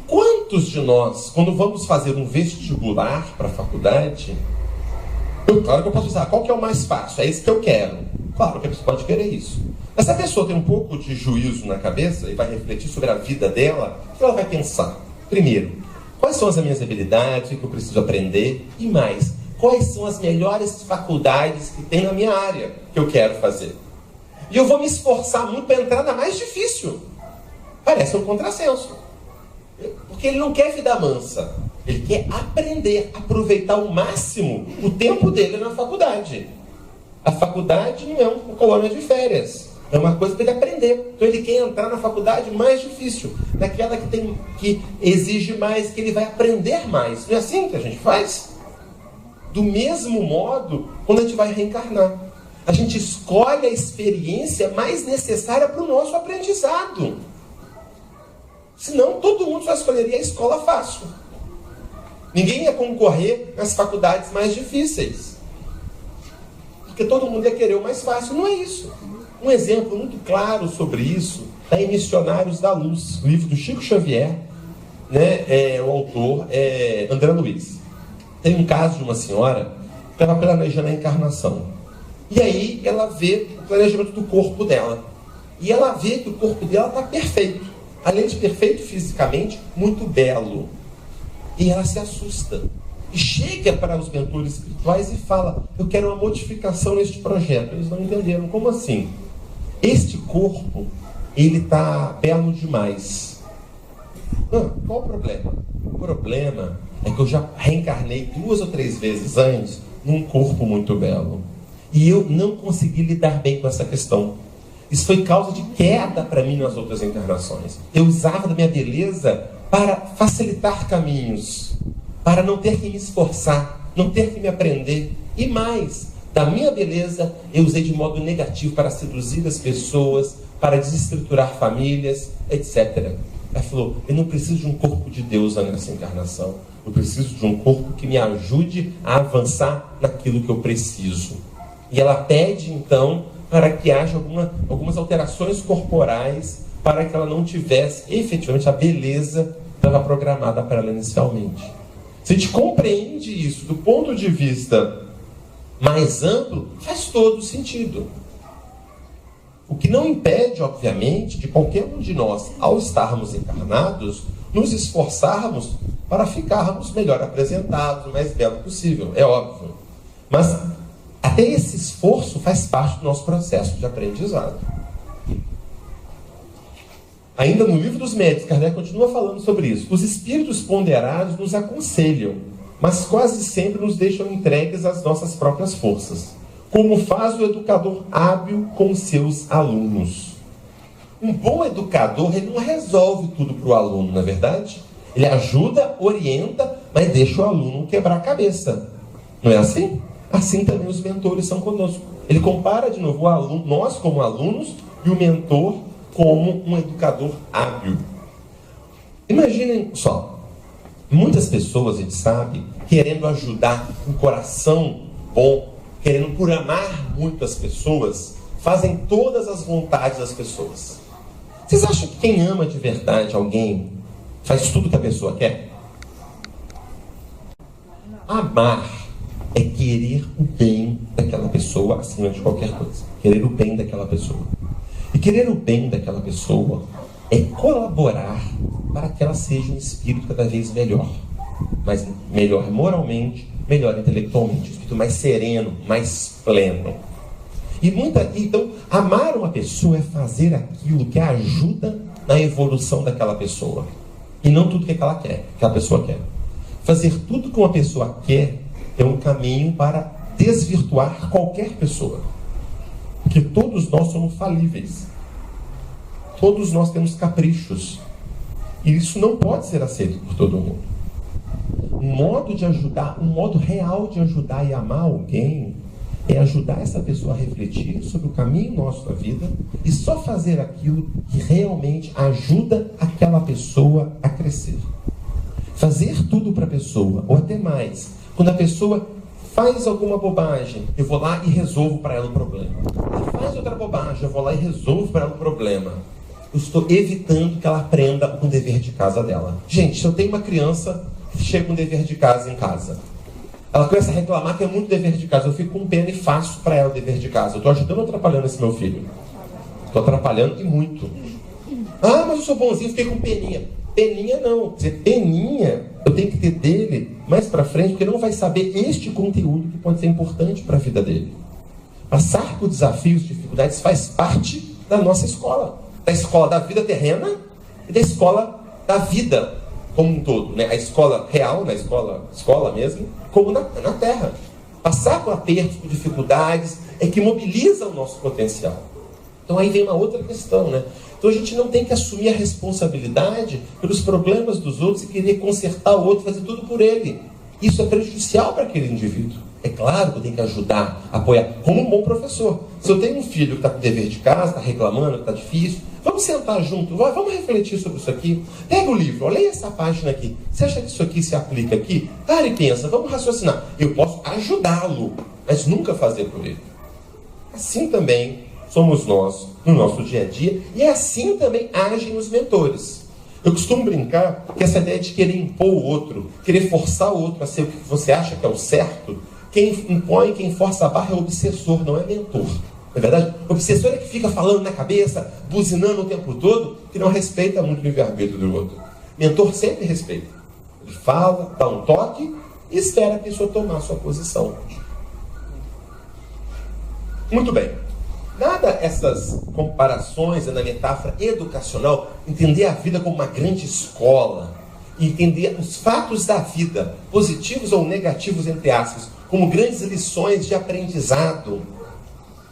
Speaker 2: Quantos de nós, quando vamos fazer um vestibular para a faculdade, claro que eu posso pensar, qual que é o mais fácil? É esse que eu quero. Claro que a pessoa pode querer isso. Mas se a pessoa tem um pouco de juízo na cabeça e vai refletir sobre a vida dela, o que ela vai pensar? Primeiro, quais são as minhas habilidades, o que eu preciso aprender? E mais, quais são as melhores faculdades que tem na minha área que eu quero fazer? E eu vou me esforçar muito para entrar na mais difícil. Parece um contrassenso. Porque ele não quer vida mansa. Ele quer aprender, aproveitar ao máximo o tempo dele na faculdade. A faculdade não é uma colônia de férias. É uma coisa para ele aprender. Então ele quer entrar na faculdade mais difícil. Naquela que exige mais, que ele vai aprender mais. Não é assim que a gente faz? Do mesmo modo, quando a gente vai reencarnar. A gente escolhe a experiência mais necessária para o nosso aprendizado. Senão, todo mundo só escolheria a escola fácil. Ninguém ia concorrer nas faculdades mais difíceis. Porque todo mundo ia querer o mais fácil. Não é isso. Um exemplo muito claro sobre isso está em Missionários da Luz, o livro do Chico Xavier, né? O autor é André Luiz. Tem um caso de uma senhora que estava planejando a encarnação. E aí ela vê o planejamento do corpo dela. E ela vê que o corpo dela está perfeito. Além de perfeito fisicamente, muito belo. E ela se assusta. E chega para os mentores espirituais e fala: eu quero uma modificação neste projeto. Eles não entenderam. Como assim? Este corpo, ele está belo demais. Qual o problema? O problema é que eu já reencarnei 2 ou 3 vezes antes num corpo muito belo. E eu não consegui lidar bem com essa questão. Isso foi causa de queda para mim nas outras encarnações. Eu usava da minha beleza para facilitar caminhos, para não ter que me esforçar, não ter que me aprender. E mais, da minha beleza, eu usei de modo negativo para seduzir as pessoas, para desestruturar famílias, etc. Ela falou: eu não preciso de um corpo de Deus nessa encarnação. Eu preciso de um corpo que me ajude a avançar naquilo que eu preciso. E ela pede, então, para que haja algumas alterações corporais para que ela não tivesse efetivamente a beleza que estava programada para ela inicialmente. Se a gente compreende isso do ponto de vista mais amplo, faz todo sentido. O que não impede, obviamente, de qualquer um de nós, ao estarmos encarnados, nos esforçarmos para ficarmos melhor apresentados, o mais belo possível, é óbvio. Mas até esse esforço faz parte do nosso processo de aprendizado. Ainda no Livro dos Médiuns, Kardec continua falando sobre isso. Os espíritos ponderados nos aconselham, mas quase sempre nos deixam entregues às nossas próprias forças, como faz o educador hábil com seus alunos. Um bom educador, ele não resolve tudo para o aluno, não é verdade? Ele ajuda, orienta, mas deixa o aluno quebrar a cabeça. Não é assim? Assim também os mentores são conosco. Ele compara de novo o aluno, nós como alunos, e o mentor como um educador hábil. Imaginem só, muitas pessoas, a gente sabe, querendo ajudar, com coração bom, querendo por amar muito as pessoas, fazem todas as vontades das pessoas. Vocês acham que quem ama de verdade alguém faz tudo que a pessoa quer? Amar é querer o bem daquela pessoa acima de qualquer coisa. Querer o bem daquela pessoa. E querer o bem daquela pessoa é colaborar para que ela seja um espírito cada vez melhor. Mas melhor moralmente, melhor intelectualmente. Um espírito mais sereno, mais pleno. Então, amar uma pessoa é fazer aquilo que ajuda na evolução daquela pessoa. E não tudo que ela quer, que a pessoa quer. Fazer tudo que uma pessoa quer é um caminho para desvirtuar qualquer pessoa. Porque todos nós somos falíveis. Todos nós temos caprichos. E isso não pode ser aceito por todo mundo. Um modo de ajudar, um modo real de ajudar e amar alguém é ajudar essa pessoa a refletir sobre o caminho nosso da vida e só fazer aquilo que realmente ajuda aquela pessoa a crescer. Fazer tudo para a pessoa, ou até mais, quando a pessoa faz alguma bobagem, eu vou lá e resolvo para ela o problema. Ela faz outra bobagem, eu vou lá e resolvo para ela o problema. Eu estou evitando que ela aprenda o dever de casa dela. Gente, se eu tenho uma criança que chega com um dever de casa em casa, ela começa a reclamar que é muito dever de casa, eu fico com pena e faço para ela o dever de casa. Eu estou ajudando ou atrapalhando esse meu filho? Estou atrapalhando e muito. Ah, mas eu sou bonzinho, fiquei com peninha. Peninha não. Peninha eu tenho que ter dele mais para frente, porque ele não vai saber este conteúdo que pode ser importante para a vida dele. Passar por desafios, dificuldades faz parte da nossa escola. Da escola da vida terrena e da escola da vida como um todo, né? A escola real, na escola mesmo, como na terra. Passar por apertos, por dificuldades, é que mobiliza o nosso potencial. Então aí vem uma outra questão, né? Então a gente não tem que assumir a responsabilidade pelos problemas dos outros e querer consertar o outro, fazer tudo por ele. Isso é prejudicial para aquele indivíduo. É claro que eu tenho que ajudar, apoiar, como um bom professor. Se eu tenho um filho que está com dever de casa, está reclamando, que está difícil, vamos sentar junto, vamos refletir sobre isso aqui. Pega o livro, leia essa página aqui. Você acha que isso aqui se aplica aqui? Para e pensa, vamos raciocinar. Eu posso ajudá-lo, mas nunca fazer por ele. Assim também somos nós, no nosso dia a dia, e assim também agem os mentores. Eu costumo brincar que essa ideia de querer impor o outro, querer forçar o outro a ser o que você acha que é o certo, quem impõe, quem força a barra é o obsessor, não é mentor. Não é verdade? O obsessor é que fica falando na cabeça, buzinando o tempo todo, que não respeita muito o livre-arbítrio do outro. Mentor sempre respeita. Ele fala, dá um toque e espera a pessoa tomar a sua posição. Muito bem. Nada essas comparações na metáfora educacional, entender a vida como uma grande escola, entender os fatos da vida, positivos ou negativos, entre aspas, como grandes lições de aprendizado,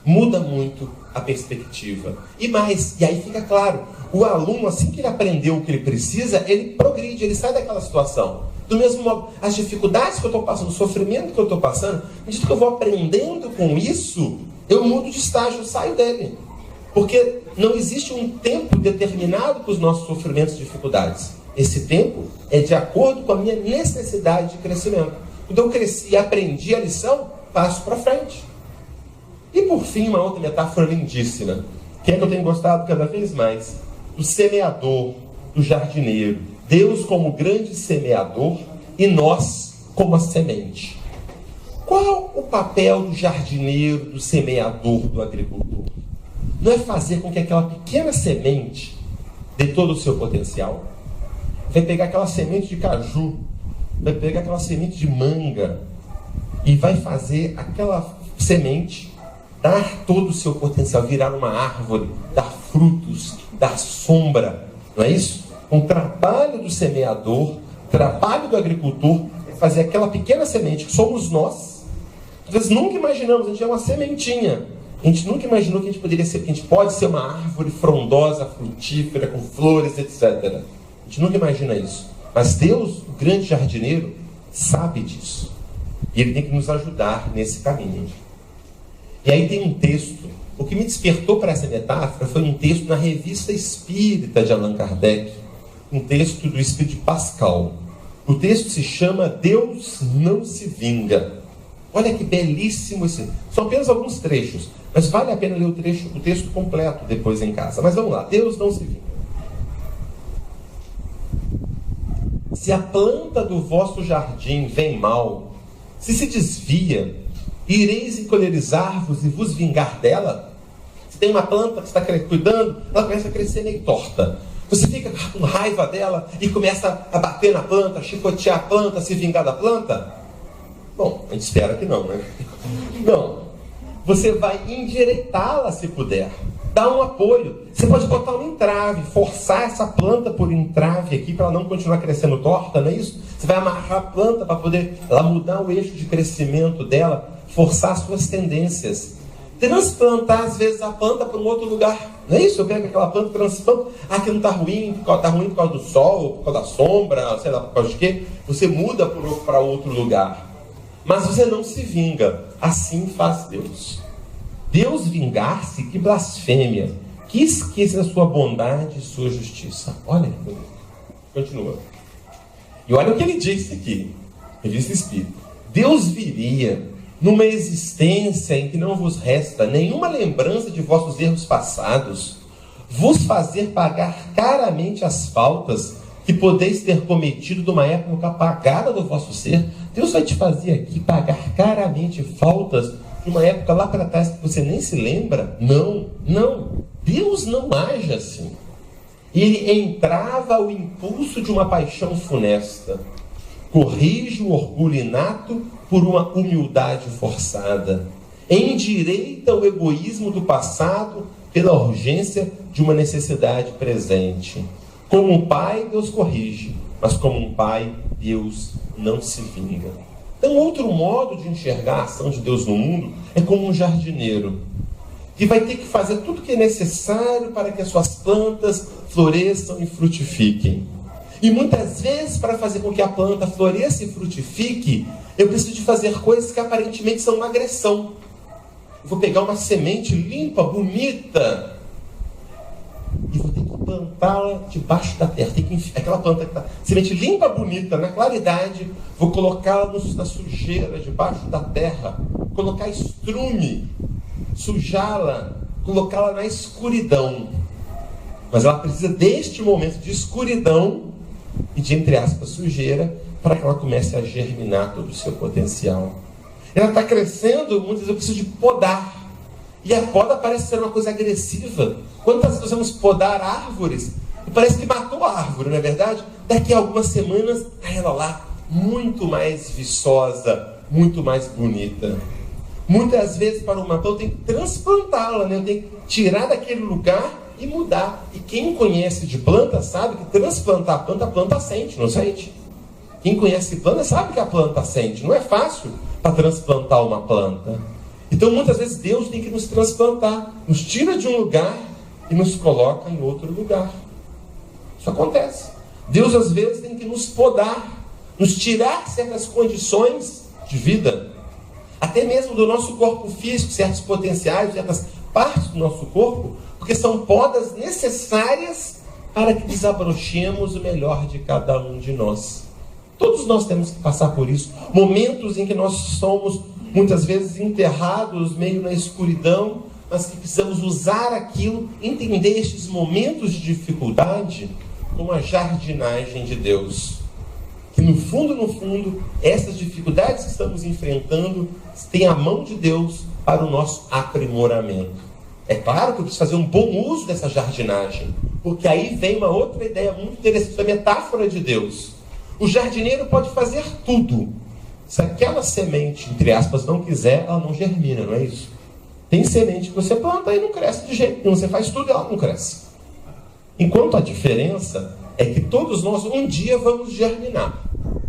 Speaker 2: muda muito a perspectiva. E mais, e aí fica claro, o aluno, assim que ele aprendeu o que ele precisa, ele progride, ele sai daquela situação. Do mesmo modo, as dificuldades que eu estou passando, o sofrimento que eu estou passando, à medida que eu vou aprendendo com isso, eu mudo de estágio, eu saio dele. Porque não existe um tempo determinado para os nossos sofrimentos e dificuldades. Esse tempo é de acordo com a minha necessidade de crescimento. Quando eu cresci e aprendi a lição, passo para frente. E por fim, uma outra metáfora lindíssima, que é que eu tenho gostado cada vez mais, do semeador, do jardineiro. Deus como grande semeador e nós como a semente. Qual o papel do jardineiro, do semeador, do agricultor? não é fazer com que aquela pequena semente dê todo o seu potencial? Vai pegar aquela semente de caju, vai pegar aquela semente de manga e vai fazer aquela semente dar todo o seu potencial, virar uma árvore, dar frutos, dar sombra, não é isso? Um trabalho do semeador, trabalho do agricultor, é fazer aquela pequena semente que somos nós. Às vezes nunca imaginamos, a gente é uma sementinha. A gente nunca imaginou que a gente poderia ser, que a gente pode ser uma árvore frondosa, frutífera, com flores, etc. A gente nunca imagina isso. Mas Deus, o grande jardineiro, sabe disso. E Ele tem que nos ajudar nesse caminho. E aí tem um texto. O que me despertou para essa metáfora foi um texto na Revista Espírita de Allan Kardec. Um texto do Espírito de Pascal. O texto se chama Deus Não Se Vinga. Olha que belíssimo esse. São apenas alguns trechos, mas vale a pena ler o texto completo depois em casa. Mas vamos lá. Deus não se vinga. Se a planta do vosso jardim vem mal, se desvia, ireis encolerizar-vos e vos vingar dela? Se tem uma planta que você está cuidando, ela começa a crescer meio torta. Você fica com raiva dela e começa a bater na planta, chicotear a planta, se vingar da planta? Bom, a gente espera que não, né? Não. Você vai endireitá-la se puder. Dar um apoio. Você pode botar um entrave, forçar essa planta por entrave aqui para ela não continuar crescendo torta, não é isso? Você vai amarrar a planta para poder ela mudar o eixo de crescimento dela, forçar as suas tendências. Transplantar, às vezes, a planta para um outro lugar. Não é isso? Eu pego aquela planta, transplanto. Ah, aqui não está ruim, está ruim por causa do sol, por causa da sombra, sei lá, por causa de quê. Você muda para outro lugar. Mas você não se vinga. Assim faz Deus. Deus vingar-se, que blasfêmia. Que esqueça da sua bondade e sua justiça. Olha que bonito. Continua. E olha o que ele disse aqui. Revista Espírita. Deus viria numa existência em que não vos resta nenhuma lembrança de vossos erros passados, vos fazer pagar caramente as faltas que podeis ter cometido numa época apagada do vosso ser. Deus vai te fazer aqui pagar caramente faltas de uma época lá para trás que você nem se lembra? Não, não. Deus não age assim. Ele entrava o impulso de uma paixão funesta. Corrige o orgulho inato por uma humildade forçada. Endireita o egoísmo do passado pela urgência de uma necessidade presente. Como um pai, Deus corrige, mas como um pai, Deus não se vinga. Então, outro modo de enxergar a ação de Deus no mundo é como um jardineiro, que vai ter que fazer tudo o que é necessário para que as suas plantas floresçam e frutifiquem. E muitas vezes, para fazer com que a planta floresça e frutifique, eu preciso de fazer coisas que aparentemente são uma agressão. Eu vou pegar uma semente limpa, bonita, e vou ter que plantá-la debaixo da terra. Tem que aquela planta que está semente limpa, bonita, na claridade, vou colocá-la na sujeira, debaixo da terra, colocar estrume, sujá-la, colocá-la na escuridão. Mas ela precisa deste momento de escuridão e de, entre aspas, sujeira, para que ela comece a germinar todo o seu potencial. Ela está crescendo, muitas vezes eu preciso de podar. E a poda parece ser uma coisa agressiva. Quantas vezes nós vamos podar árvores e parece que matou a árvore, não é verdade? Daqui a algumas semanas, ela lá, muito mais viçosa, muito mais bonita. Muitas vezes, para uma planta, eu tenho que transplantá-la, né? Eu tenho que tirar daquele lugar e mudar. E quem conhece de planta sabe que transplantar a planta sente, não sente? Quem conhece planta sabe que a planta sente. Não é fácil para transplantar uma planta. Então, muitas vezes, Deus tem que nos transplantar. Nos tira de um lugar e nos coloca em outro lugar. Isso acontece. Deus, às vezes, tem que nos podar, nos tirar certas condições de vida. Até mesmo do nosso corpo físico, certos potenciais, certas partes do nosso corpo, porque são podas necessárias para que desabrochemos o melhor de cada um de nós. Todos nós temos que passar por isso. Momentos em que nós somos, muitas vezes, enterrados meio na escuridão, mas que precisamos usar aquilo, entender estes momentos de dificuldade como a jardinagem de Deus. Que no fundo, essas dificuldades que estamos enfrentando têm a mão de Deus para o nosso aprimoramento. É claro que eu preciso fazer um bom uso dessa jardinagem, porque aí vem uma outra ideia muito interessante da metáfora de Deus. O jardineiro pode fazer tudo. Se aquela semente, entre aspas, não quiser, ela não germina, não é isso? Tem semente que você planta e não cresce de jeito nenhum. Você faz tudo e ela não cresce. Enquanto a diferença é que todos nós um dia vamos germinar.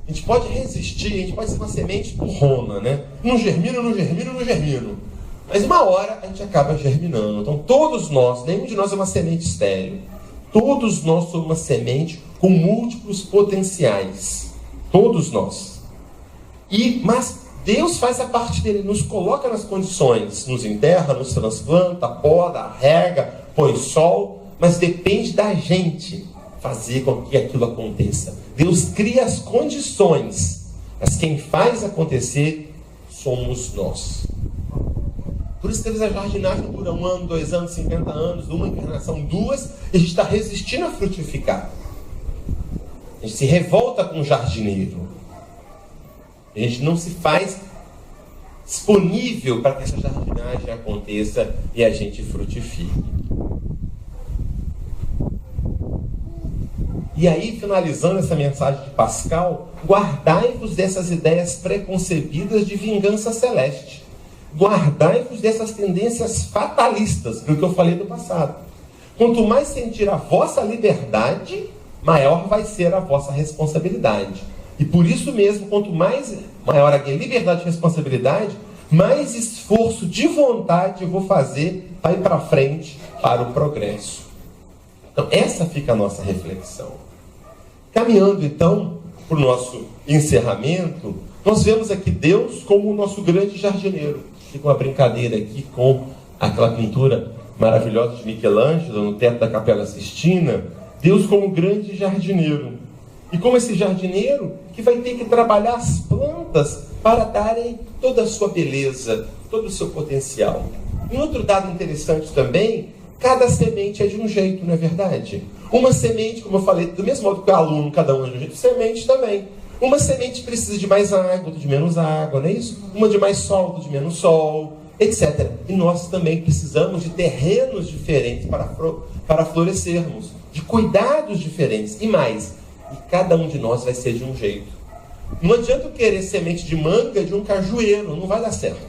Speaker 2: A gente pode resistir, a gente pode ser uma semente burrona, né? Não germino, não germino, não germino. Mas uma hora a gente acaba germinando. Então todos nós, nenhum de nós é uma semente estéril. Todos nós somos uma semente com múltiplos potenciais. Todos nós. Mas Deus faz a parte dele, nos coloca nas condições, nos enterra, nos transplanta, poda, rega, põe sol, mas depende da gente fazer com que aquilo aconteça. Deus cria as condições, mas quem faz acontecer somos nós. Por isso que às vezes a jardinagem dura 1 ano, 2 anos, 50 anos, uma encarnação, 2, e a gente está resistindo a frutificar. A gente se revolta com o jardineiro. A gente não se faz disponível para que essa jardinagem aconteça e a gente frutifique. E aí, finalizando essa mensagem de Pascal, guardai-vos dessas ideias preconcebidas de vingança celeste. Guardai-vos dessas tendências fatalistas, do que eu falei no passado. Quanto mais sentir a vossa liberdade, maior vai ser a vossa responsabilidade. E por isso mesmo, quanto maior a liberdade e responsabilidade, mais esforço de vontade eu vou fazer para ir para frente, para o progresso. Então, essa fica a nossa reflexão. Caminhando, então, para o nosso encerramento, nós vemos aqui Deus como o nosso grande jardineiro. Fica uma brincadeira aqui com aquela pintura maravilhosa de Michelangelo no teto da Capela Sistina. Deus como grande jardineiro. E como esse jardineiro que vai ter que trabalhar as plantas para darem toda a sua beleza, todo o seu potencial. E outro dado interessante também, cada semente é de um jeito, não é verdade? Uma semente, como eu falei, do mesmo modo que o aluno, cada um é de um jeito, semente também. Uma semente precisa de mais água, outra de menos água, não é isso? Uma de mais sol, outra de menos sol, etc. E nós também precisamos de terrenos diferentes para florescermos, de cuidados diferentes e mais. E cada um de nós vai ser de um jeito. Não adianta eu querer semente de manga de um cajueiro, não vai dar certo.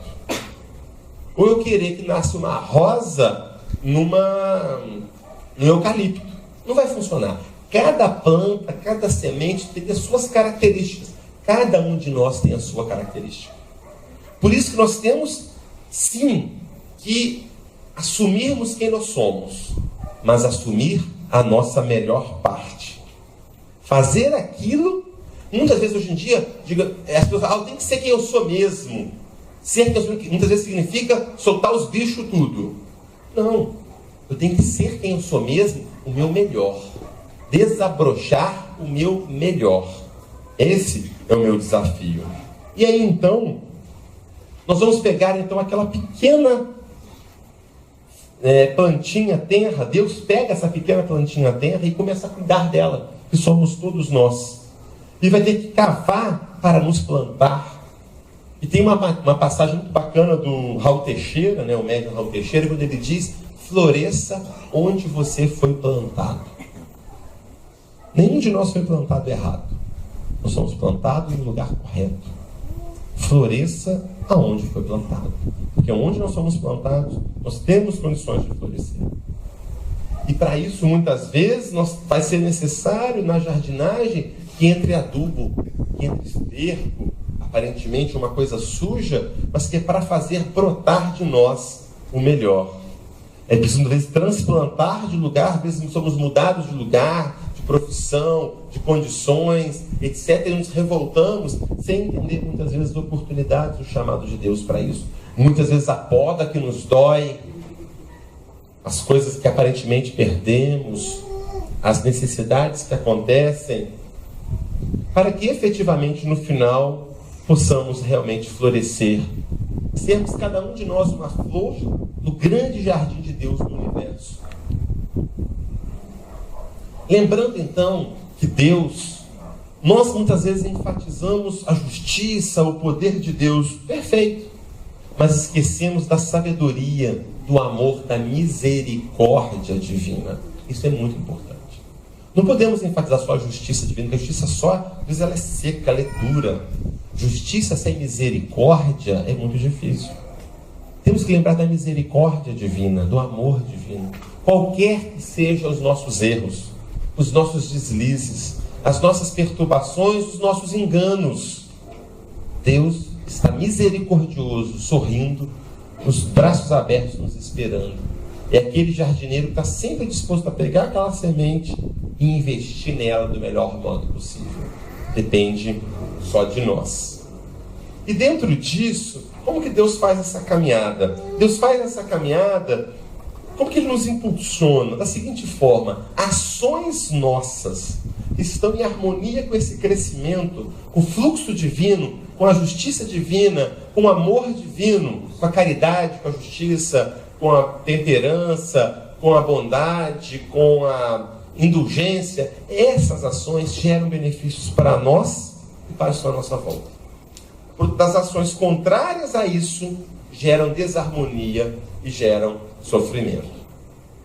Speaker 2: Ou eu querer que nasça uma rosa no eucalipto. Não vai funcionar. Cada planta, cada semente tem as suas características. Cada um de nós tem a sua característica. Por isso que nós temos, sim, que assumirmos quem nós somos, mas assumir a nossa melhor parte. Fazer aquilo, muitas vezes hoje em dia, as pessoas falam, tem que ser quem eu sou mesmo. Ser quem eu sou, muitas vezes significa soltar os bichos tudo. Não, eu tenho que ser quem eu sou mesmo, o meu melhor. Desabrochar o meu melhor. Esse é o meu desafio. E aí então, nós vamos pegar então aquela pequena plantinha tenra. Deus pega essa pequena plantinha tenra e começa a cuidar dela, que somos todos nós. E vai ter que cavar para nos plantar. E tem uma passagem muito bacana do Raul Teixeira, o médium Raul Teixeira, quando ele diz: floresça onde você foi plantado. Nenhum de nós foi plantado errado. Nós somos plantados no lugar correto. Floresça aonde foi plantado. Porque onde nós somos plantados, nós temos condições de florescer. E para isso, muitas vezes, vai ser necessário na jardinagem que entre adubo, que entre esterco, aparentemente uma coisa suja, mas que é para fazer brotar de nós o melhor. É preciso, às vezes, transplantar de lugar, às vezes somos mudados de lugar, de profissão, de condições, etc. E nos revoltamos sem entender, muitas vezes, as oportunidades, o chamado de Deus para isso. Muitas vezes a poda que nos dói, as coisas que aparentemente perdemos, as necessidades que acontecem, para que efetivamente no final possamos realmente florescer. Sermos cada um de nós uma flor do grande jardim de Deus no universo. Lembrando então que Deus, nós muitas vezes enfatizamos a justiça, o poder de Deus, perfeito, mas esquecemos da sabedoria, do amor, da misericórdia divina. Isso é muito importante. Não podemos enfatizar só a justiça divina, porque a justiça só, às vezes ela é seca, ela é dura. Justiça sem misericórdia é muito difícil. Temos que lembrar da misericórdia divina, do amor divino. Qualquer que sejam os nossos erros, os nossos deslizes, as nossas perturbações, os nossos enganos, Deus está misericordioso, sorrindo, os braços abertos nos esperando. É aquele jardineiro que está sempre disposto a pegar aquela semente e investir nela do melhor modo possível. Depende só de nós. E dentro disso, como que Deus faz essa caminhada? Deus faz essa caminhada, como que Ele nos impulsiona? Da seguinte forma: ações nossas que estão em harmonia com esse crescimento, com o fluxo divino, com a justiça divina, com o amor divino, com a caridade, com a justiça, com a temperança, com a bondade, com a indulgência, essas ações geram benefícios para nós e para a nossa volta. Das ações contrárias a isso, geram desarmonia e geram sofrimento.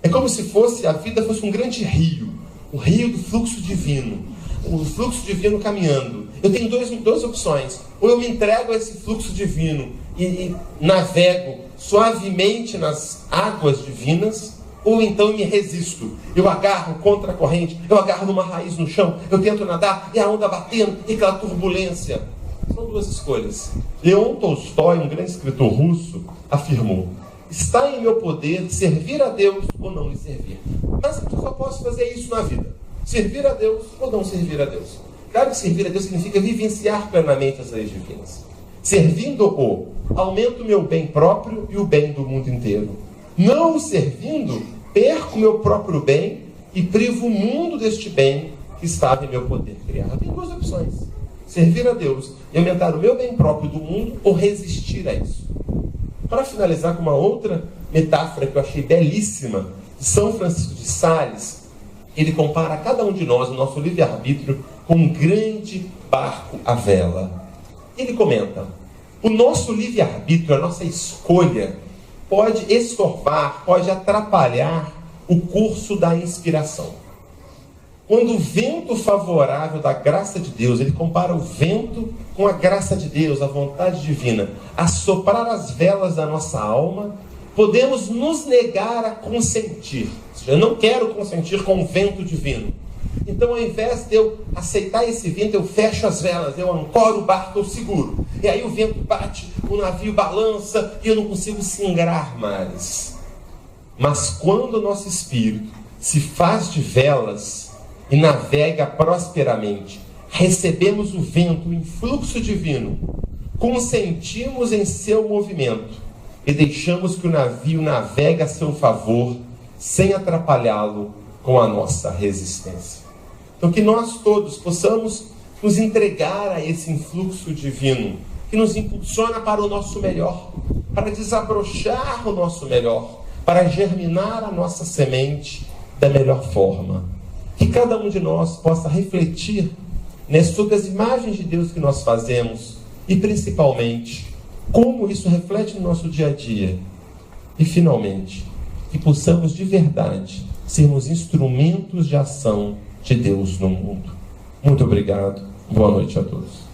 Speaker 2: É como se a vida fosse um grande rio, o rio do fluxo divino, o fluxo divino caminhando. Eu tenho duas opções: ou eu me entrego a esse fluxo divino e navego suavemente nas águas divinas, ou então eu me resisto, eu agarro contra a corrente, eu agarro numa raiz no chão, eu tento nadar e a onda batendo e aquela turbulência. São duas escolhas. Leon Tolstói, um grande escritor russo, afirmou: está em meu poder servir a Deus ou não lhe servir. Mas eu só posso fazer isso na vida: servir a Deus ou não servir a Deus. Claro que servir a Deus significa vivenciar plenamente as leis divinas. Servindo-o, aumento o meu bem próprio e o bem do mundo inteiro. Não o servindo, perco o meu próprio bem e privo o mundo deste bem que estava em meu poder criar. Eu tenho duas opções: servir a Deus e aumentar o meu bem próprio do mundo, ou resistir a isso. Para finalizar com uma outra metáfora que eu achei belíssima, de São Francisco de Sales, ele compara cada um de nós, o nosso livre-arbítrio, com um grande barco à vela. Ele comenta: o nosso livre-arbítrio, a nossa escolha, pode estorvar, pode atrapalhar o curso da inspiração. Quando o vento favorável da graça de Deus, ele compara o vento com a graça de Deus, a vontade divina, a soprar as velas da nossa alma, podemos nos negar a consentir. Ou seja, eu não quero consentir com o vento divino. Então, ao invés de eu aceitar esse vento, eu fecho as velas, eu ancoro o barco, eu seguro. E aí o vento bate, o navio balança e eu não consigo singrar mares. Mas quando o nosso espírito se faz de velas e navega prosperamente, recebemos o vento, o influxo divino, consentimos em seu movimento e deixamos que o navio navegue a seu favor, sem atrapalhá-lo com a nossa resistência. Então, que nós todos possamos nos entregar a esse influxo divino, que nos impulsiona para o nosso melhor, para desabrochar o nosso melhor, para germinar a nossa semente da melhor forma. Que cada um de nós possa refletir sobre as imagens de Deus que nós fazemos e, principalmente, como isso reflete no nosso dia a dia. E, finalmente, que possamos de verdade sermos instrumentos de ação de Deus no mundo. Muito obrigado. Boa noite a todos.